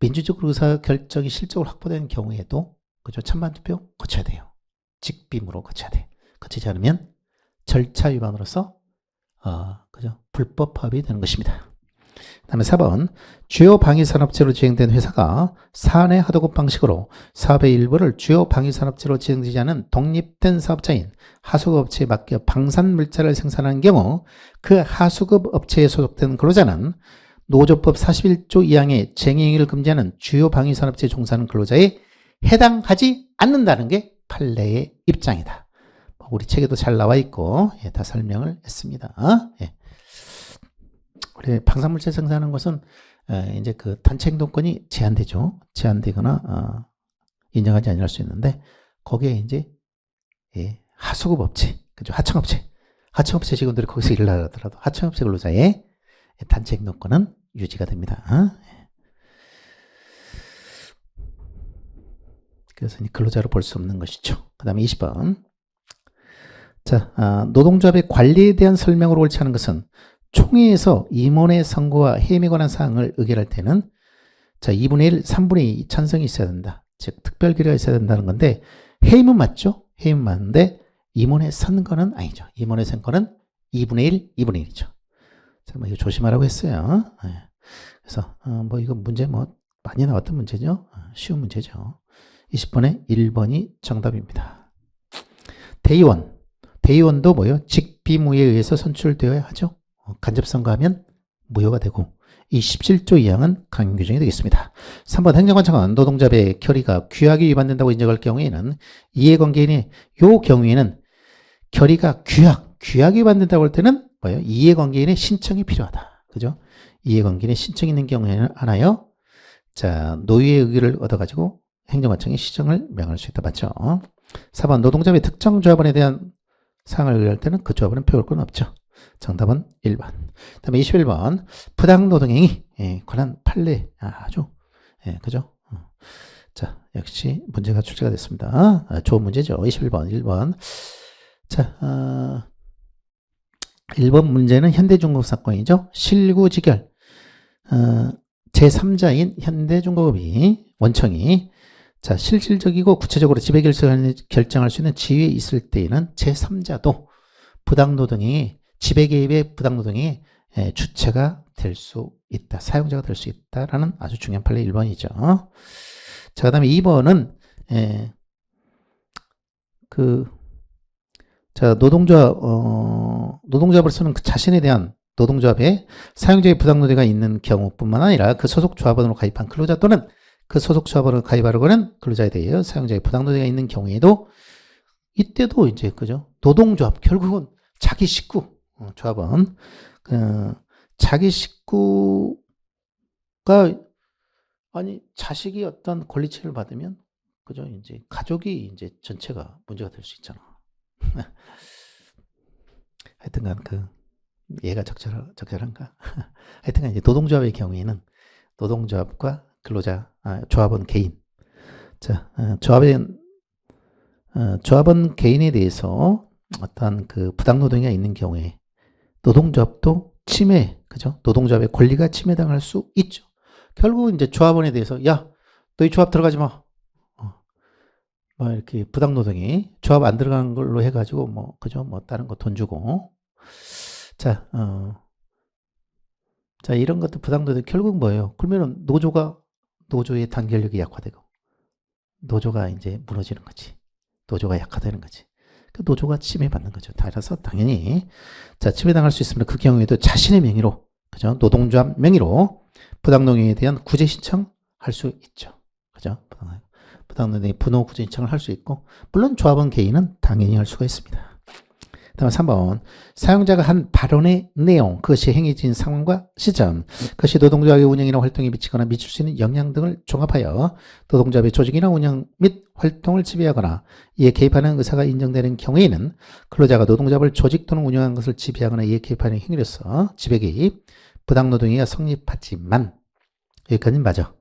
민주적 의사결정이 실적으로 확보된 경우에도, 그죠? 찬반 투표 거쳐야 돼요. 직빔으로 거쳐야 돼. 거치지 않으면 절차 위반으로서 그죠? 불법 파업이 되는 것입니다. 그 다음에 4번. 주요 방위산업체로 지정된 회사가 사내 하도급 방식으로 사업의 일부를 주요 방위산업체로 지정되지 않은 독립된 사업자인 하수급 업체에 맡겨 방산물자를 생산하는 경우, 그 하수급 업체에 소속된 근로자는 노조법 41조 2항의 쟁행위를 금지하는 주요 방위산업체에 종사하는 근로자에 해당하지 않는다는 게 판례의 입장이다. 우리 책에도 잘 나와 있고, 다 설명을 했습니다. 우리 방산물질 생산하는 것은 이제 그 단체 행동권이 제한되죠. 제한되거나 인정하지 않을 수 있는데, 거기에 이제 하수급 업체, 그죠? 하청업체 직원들이 거기서 일을 하더라도 하청업체 근로자의 단체 행동권은 유지가 됩니다. 그래서 근로자로 볼 수 없는 것이죠. 그 다음에 20번. 자, 노동조합의 관리에 대한 설명으로 옳지 않은 것은 총회에서 임원의 선거와 해임에 관한 사항을 의결할 때는, 자, 2분의 1, 3분의 2 찬성이 있어야 된다. 즉, 특별 결의가 있어야 된다는 건데, 해임은 맞죠? 해임은 맞는데, 임원의 선거는 아니죠. 임원의 선거는 2분의 1, 2분의 1이죠. 자, 이거 조심하라고 했어요. 그래서, 이거 문제 많이 나왔던 문제죠. 쉬운 문제죠. 20번에 1번이 정답입니다. 대의원도 직비무에 의해서 선출되어야 하죠. 간접선거하면 무효가 되고, 이 17조 2항은 강행 규정이 되겠습니다. 3번 행정관청은 노동조합의 결의가 규약이 위반된다고 인정할 경우에는, 이해관계인의 요 경우에는 결의가 규약이 위반된다고 할 때는 이해관계인의 신청이 필요하다. 그죠? 이해관계인의 신청이 있는 경우에는 하나요. 자, 노위의 의결을 얻어가지고 행정관청이 시정을 명할 수 있다. 맞죠? 4번 노동조합의 특정 조합원에 대한 사항을 의결할 때는 그 조합원은 표결 권 없죠. 정답은 1번. 그 다음에 21번. 부당노동행위 관한 판례. 아주, 그죠? 자, 역시 문제가 출제가 됐습니다. 좋은 문제죠. 21번, 1번. 자, 1번 문제는 현대중공업 사건이죠. 실구지결. 제3자인 현대중공업이, 원청이, 자, 실질적이고 구체적으로 지배결정을 결정할 수 있는 지위에 있을 때에는 제3자도 부당노동행위, 지배개입의 부당노동행위 주체가 될 수 있다. 사용자가 될 수 있다라는 아주 중요한 판례 1번이죠. 자, 그 다음에 2번은, 자, 노동조합으로서는 그 자신에 대한 노동조합에 사용자의 부당노동가 있는 경우뿐만 아니라 그 소속 조합원으로 가입한 근로자 또는 그 소속 조합원으로 가입하려고는 근로자에 대해 사용자의 부당노동가 있는 경우에도 이때도 이제 그죠? 노동조합 결국은 자기 식구 조합원 자기 식구가 아니 자식이 어떤 권리체를 받으면 그죠? 이제 가족이 이제 전체가 문제가 될 수 있잖아. 하여튼간 얘가 적절한가? 하여튼간 이제 노동조합의 경우에는 노동조합과 근로자 조합원 개인 조합원 개인에 대해서 어떤 그 부당노동이 있는 경우에 노동조합도 침해, 그죠? 노동조합의 권리가 침해당할 수 있죠. 결국 이제 조합원에 대해서 야, 너희 조합 들어가지 마. 뭐 이렇게 부당노동이 조합 안 들어가는 걸로 해가지고 뭐 그죠? 뭐 다른 거 돈 주고 자 이런 것도 부당노동 결국 뭐예요? 그러면은 노조의 단결력이 약화되고 노조가 이제 무너지는 거지. 노조가 약화되는 거지. 그 노조가 침해받는 거죠. 따라서 당연히 침해당할 수 있으면 그 경우에도 자신의 명의로 그죠? 노동조합 명의로 부당노동에 대한 구제 신청할 수 있죠. 그죠? 부당노동의 분호 구제 신청을 할 수 있고 물론 조합원 개인은 당연히 할 수가 있습니다. 다음 3번 사용자가 한 발언의 내용 그것이 행해진 상황과 시점 그것이 노동조합의 운영이나 활동에 미치거나 미칠 수 있는 영향 등을 종합하여 노동조합의 조직이나 운영 및 활동을 지배하거나 이에 개입하는 의사가 인정되는 경우에는 근로자가 노동조합을 조직 또는 운영한 것을 지배하거나 이에 개입하는 행위로서 지배개입 부당노동행위가 성립하지만 여기까지는 맞아.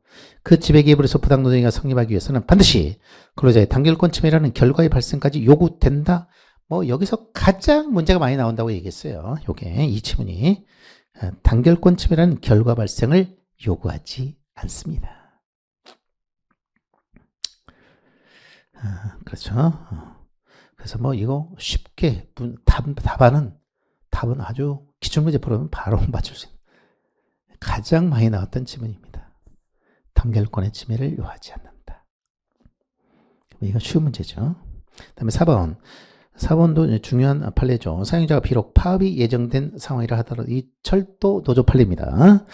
그 지배개입으로서 부당노동행위가 성립하기 위해서는 반드시 근로자의 단결권 침해라는 결과의 발생까지 요구된다. 뭐 여기서 가장 문제가 많이 나온다고 얘기했어요. 요게 이 지문이 단결권 침해라는 결과 발생을 요구하지 않습니다. 그렇죠. 그래서 뭐 이거 쉽게 답은 아주 기출문제 풀어보면 바로 맞출 수 있는 가장 많이 나왔던 지문입니다. 단결권의 침해를 요구하지 않는다. 이건 쉬운 문제죠. 그 다음에 4번도 중요한 판례죠. 사용자가 비록 파업이 예정된 상황이라 하더라도 이 철도 노조 판례입니다.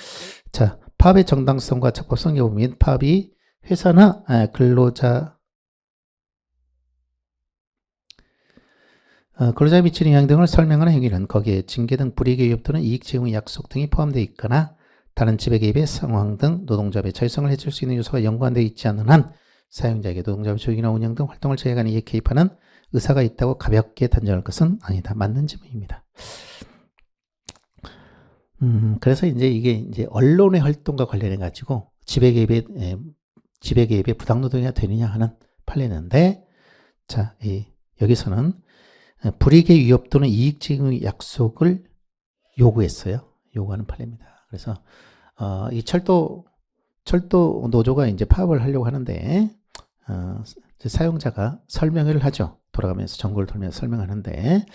자, 파업의 정당성과 적법성 여부 및 파업이 회사나 근로자에 미치는 영향 등을 설명하는 행위는 거기에 징계 등 불이익의 위협 또는 이익 제공의 약속 등이 포함되어 있거나 다른 지배 개입의 상황 등 노동조합의 자율성을 해칠 수 있는 요소가 연관되어 있지 않는 한 사용자에게 노동조합의 조직이나 운영 등 활동을 제약하는 이에 개입하는 의사가 있다고 가볍게 단정할 것은 아니다. 맞는 질문입니다. 그래서 이제 이게 이제 언론의 활동과 관련해 가지고 지배 개입의 부당노동이 되느냐 하는 판례인데, 자, 여기서는 불이익의 위협 또는 이익 제공의 약속을 요구하는 판례입니다. 그래서 이 철도 노조가 이제 파업을 하려고 하는데 사용자가 설명을 하죠. 돌아가면서 전국을 돌면서 설명하는데,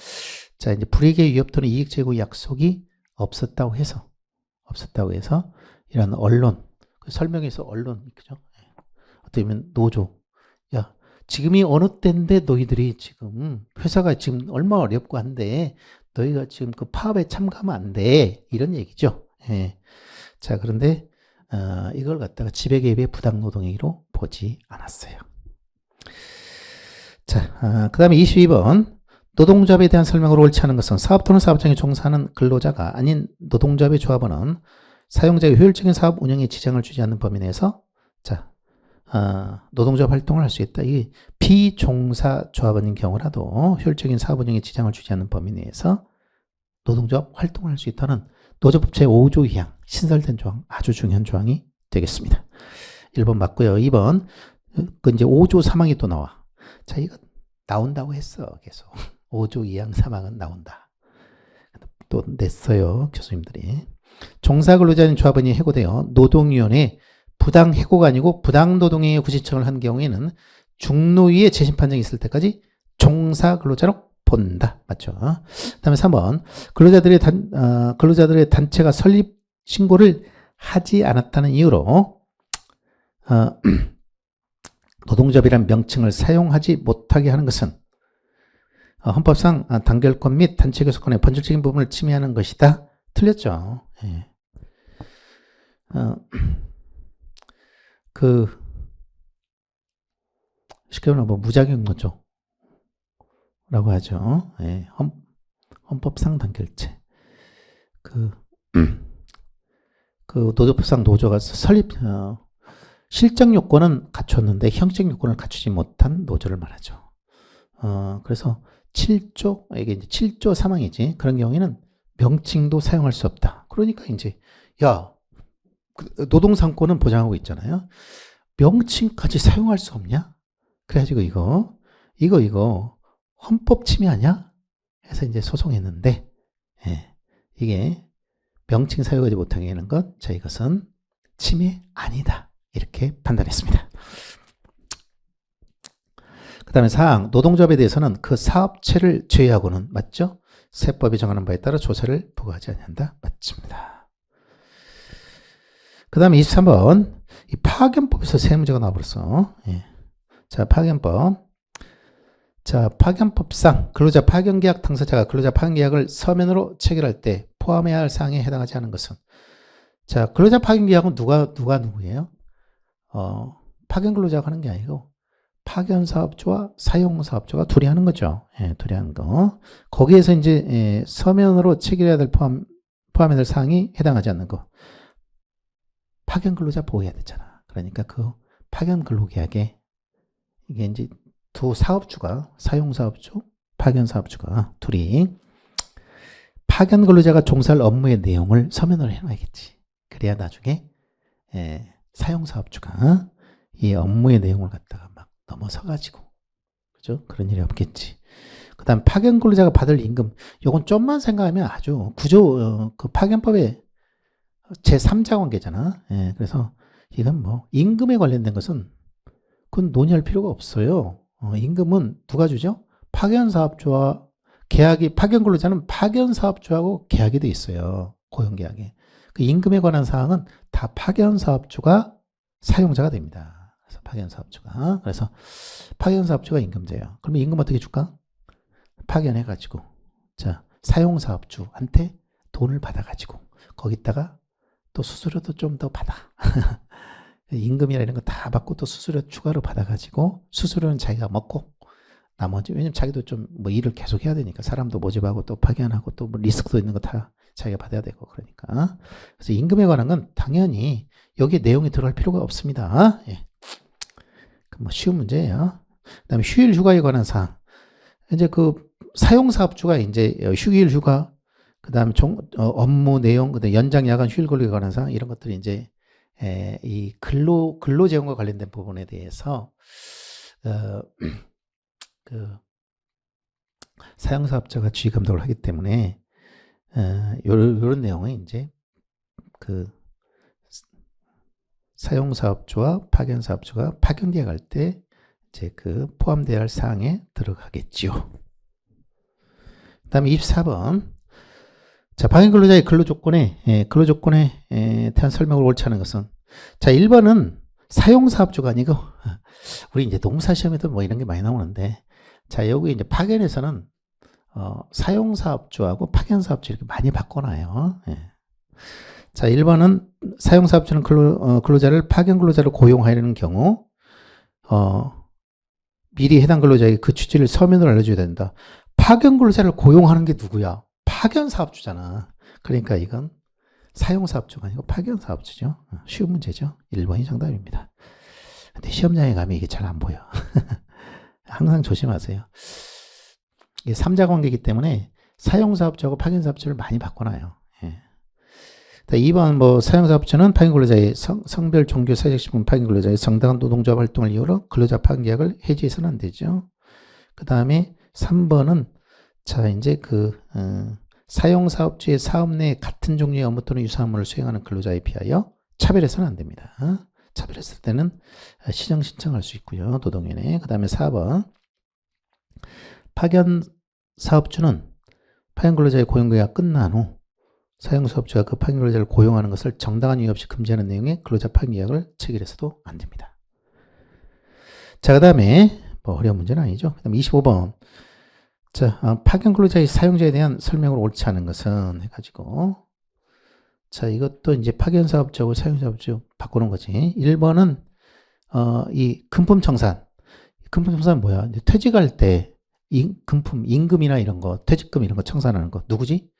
자, 이제 불이익의 위협 또는 이익 제공 약속이 없었다고 해서 이런 언론, 설명에서 언론, 그죠? 어떻게 보면 노조, 야, 지금이 어느 때인데 너희들이 지금 회사가 지금 얼마나 어렵고 한데 너희가 지금 그 파업에 참가하면 안 돼. 이런 얘기죠. 예. 자, 그런데 이걸 갖다가 지배개입의 부당노동행위로 보지 않았어요. 자, 그 다음에 22번 노동조합에 대한 설명으로 옳지 않은 것은 사업 또는 사업장에 종사하는 근로자가 아닌 노동조합의 조합원은 사용자의 효율적인 사업 운영에 지장을 주지 않는 범위 내에서 자, 노동조합 활동을 할 수 있다. 이 비종사 조합원인 경우라도 효율적인 사업 운영에 지장을 주지 않는 범위 내에서 노동조합 활동을 할 수 있다는 노조법 제5조 2항 신설된 조항, 아주 중요한 조항이 되겠습니다. 1번 맞고요. 2번 그 이제 5조 3항이 또 나와. 자, 이거 나온다고 했어. 계속 5조 2항 3항은 나온다. 또 냈어요. 교수님들이. 종사근로자인 조합원이 해고되어 노동위원회 부당해고가 아니고 부당노동행위 구신청을 한 경우에는 중노위의 재심판정이 있을 때까지 종사근로자로 본다. 맞죠? 그 다음에 3번 근로자들의 단체가 설립 신고를 하지 않았다는 이유로 노동조합이라는 명칭을 사용하지 못하게 하는 것은 헌법상 단결권 및 단체 교섭권의 본질적인 부분을 침해하는 것이다. 틀렸죠. 예. 그 쉽게 말하면 뭐 무작용 노조라고 하죠. 예. 헌법상 단결체. 그 노조법상 노조가 설립 실적 요건은 갖췄는데 형식 요건을 갖추지 못한 노조를 말하죠. 그래서 7조, 이게 이제 7조 사망이지. 그런 경우에는 명칭도 사용할 수 없다. 그러니까 이제, 야, 노동상권은 보장하고 있잖아요. 명칭까지 사용할 수 없냐? 그래가지고 이거 헌법 침해 아니야? 해서 이제 소송했는데, 예, 이게 명칭 사용하지 못하게 하는 것, 자, 이것은 침해 아니다. 이렇게 판단했습니다. 그 다음에 사항, 노동조합에 대해서는 그 사업체를 제외하고는, 맞죠? 세법이 정하는 바에 따라 조사를 부과하지 아니한다. 맞습니다. 그 다음에 23번, 이 파견법에서 세 문제가 나와버렸어. 예. 자, 파견법. 자, 파견법상 근로자 파견계약 당사자가 근로자 파견계약을 서면으로 체결할 때 포함해야 할 사항에 해당하지 않은 것은, 자, 근로자 파견계약은 누구예요? 파견 근로자가 하는 게 아니고 파견 사업주와 사용 사업주가 둘이 하는 거죠. 예, 둘이 하는 거. 거기에서 이제 서면으로 체결해야 될 포함해야 될 사항이 해당하지 않는 거. 파견 근로자 보호해야 되잖아. 그러니까 그 파견 근로계약에 이게 이제 두 사업주가, 사용 사업주, 파견 사업주가 둘이 파견 근로자가 종사할 업무의 내용을 서면으로 해놔야겠지. 그래야 나중에 사용 사업주가 이 업무의 내용을 갖다가 막 넘어서가지고, 그죠? 그런 일이 없겠지. 그 다음 파견 근로자가 받을 임금, 요건 좀만 생각하면 아주 그 파견법의 제3자 관계잖아. 예, 그래서 이건 뭐 임금에 관련된 것은 그건 논의할 필요가 없어요. 임금은 누가 주죠? 파견 사업주와 계약이, 파견 근로자는 파견 사업주하고 계약이 돼 있어요. 고용계약에. 그 임금에 관한 사항은 다 파견 사업주가 사용자가 됩니다. 그래서 파견 사업주가. 그래서 파견 사업주가 임금제예요. 그러면 임금 어떻게 줄까? 파견해가지고, 자, 사용 사업주한테 돈을 받아가지고, 거기다가 또 수수료도 좀 더 받아. 임금이나 이런 거 다 받고 또 수수료 추가로 받아가지고, 수수료는 자기가 먹고, 나머지, 왜냐면 자기도 좀 뭐 일을 계속 해야 되니까, 사람도 모집하고 또 파견하고 또 뭐 리스크도 있는 거 다 자기가 받아야 되고, 그러니까. 그래서 임금에 관한 건 당연히 여기에 내용이 들어갈 필요가 없습니다. 예. 뭐 쉬운 문제예요. 그 다음에 휴일 휴가에 관한 사항. 이제 그 사용사업주가 이제 휴일 휴가, 그 다음에 업무 내용, 그 다음에 연장 야간 휴일 권리에 관한 사항, 이런 것들이 이제 이 근로 제공과 관련된 부분에 대해서 그 사용사업자가 지휘 감독을 하기 때문에 요런 내용은 이제 그 사용사업주와 파견사업주가 파견계약할 때 이제 그 포함되어야 할 사항에 들어가겠지요. 그 다음에 24번. 자, 파견근로자의 근로조건에 대한 설명을 옳지 않은 것은, 자, 1번은 사용사업주가 아니고, 우리 이제 농사시험에도 뭐 이런 게 많이 나오는데, 자, 여기 이제 파견에서는 사용사업주하고 파견사업주 이렇게 많이 바꿔놔요. 예. 자, 1번은 사용사업주는 근로자를 파견 근로자로 고용하려는 경우 미리 해당 근로자에게 그 취지를 서면으로 알려줘야 된다. 파견 근로자를 고용하는 게 누구야? 파견 사업주잖아. 그러니까 이건 사용 사업주가 아니고 파견 사업주죠. 쉬운 문제죠. 1번이 정답입니다. 근데 시험장에 가면 이게 잘 안 보여. 항상 조심하세요. 이게 3자 관계이기 때문에 사용 사업주하고 파견 사업주를 많이 바꿔놔요. 예. 2번 뭐 사용 사업주는 파견 근로자의 성별, 종교, 사회적신분 파견 근로자의 정당한 노동조합 활동을 이유로 근로자 파견 계약을 해지해서는 안 되죠. 그 다음에 3번은 자, 이제 사용 사업주의 사업 내 같은 종류의 업무 또는 유사한 업무를 수행하는 근로자에 비하여 차별해서는 안 됩니다. 차별했을 때는 시정 신청할 수 있고요. 노동위원회. 그 다음에 4번. 파견 사업주는 파견 근로자의 고용계약 끝난 후 사용 사업주가 그 파견 근로자를 고용하는 것을 정당한 이유 없이 금지하는 내용의 근로자 파견 계약을 체결해서도 안 됩니다. 자, 그 다음에 뭐 어려운 문제는 아니죠. 그 다음에 25번. 자, 파견 근로자의 사용자에 대한 설명을 옳지 않은 것은 해가지고 자, 이것도 이제 파견사업주하고 사용사업주 바꾸는 거지. 1번은, 이 금품청산. 금품청산 뭐야? 이제 퇴직할 때, 금품, 임금이나 이런 거, 퇴직금 이런 거 청산하는 거. 누구지?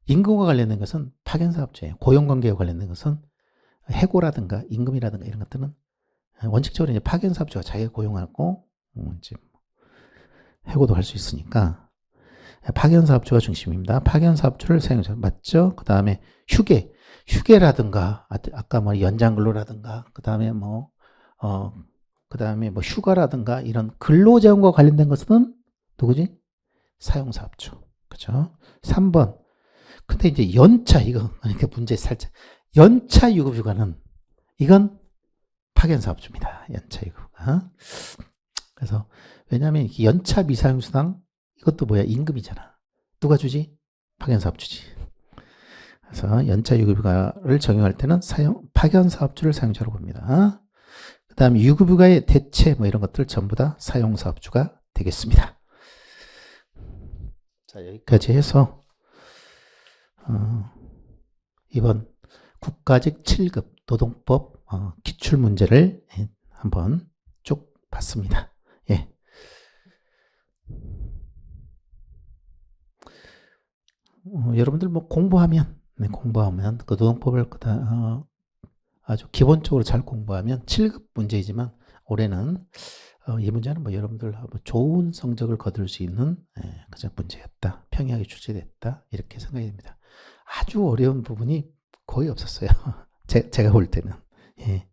임금과 관련된 것은 파견사업주예요. 고용관계와 관련된 것은 해고라든가 임금이라든가 이런 것들은 원칙적으로 이제 파견사업주가 자기가 고용하고, 이제 해고도 할 수 있으니까, 파견사업주가 중심입니다. 파견사업주를 사용자 맞죠? 그 다음에 휴게라든가 아까 뭐 연장근로라든가 그 다음에 그 다음에 뭐 휴가라든가 이런 근로자원과 관련된 것은 누구지? 사용사업주. 그죠? 3번. 근데 이제 연차 이거 그러니까 문제 살짝 연차 유급휴가는 이건 파견사업주입니다. 연차 유급휴가. 그래서 왜냐하면 연차 미사용수당 이것도 뭐야? 임금이잖아. 누가 주지? 파견사업주지. 그래서 연차 유급휴가를 적용할 때는 파견사업주를 사용자로 봅니다. 그 다음에 유급휴가의 대체 뭐 이런 것들 전부 다 사용사업주가 되겠습니다. 자, 여기까지 해서 이번 국가직 7급 노동법 기출문제를 한번 쭉 봤습니다. 예. 여러분들 뭐 공부하면 그 노동법을 아주 기본적으로 잘 공부하면 7급 문제이지만 올해는 이 문제는 뭐 여러분들 좋은 성적을 거둘 수 있는 그런 문제였다. 평이하게 출제됐다. 이렇게 생각이 됩니다. 아주 어려운 부분이 거의 없었어요. 제가 볼 때는. 예.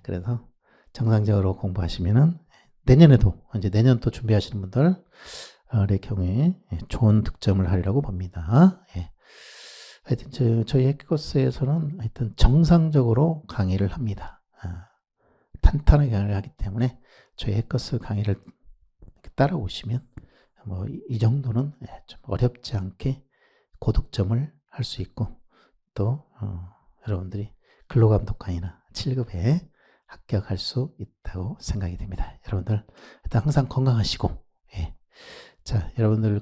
그래서 정상적으로 공부하시면은 내년에도 이제 내년 또 준비하시는 분들의 경우에 좋은 득점을 하리라고 봅니다. 예. 하여튼 저희 해커스에서는 하여튼 정상적으로 강의를 합니다. 탄탄하게 강의를 하기 때문에 저희 해커스 강의를 따라오시면 뭐 이 정도는 좀 어렵지 않게 고득점을 할 수 있고 또 여러분들이 근로감독 강의나 7급에 합격할 수 있다고 생각이 됩니다. 여러분들 일단 항상 건강하시고 예. 자, 여러분들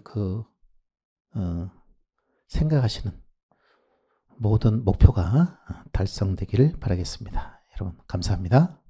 생각하시는 모든 목표가 달성되기를 바라겠습니다. 여러분 감사합니다.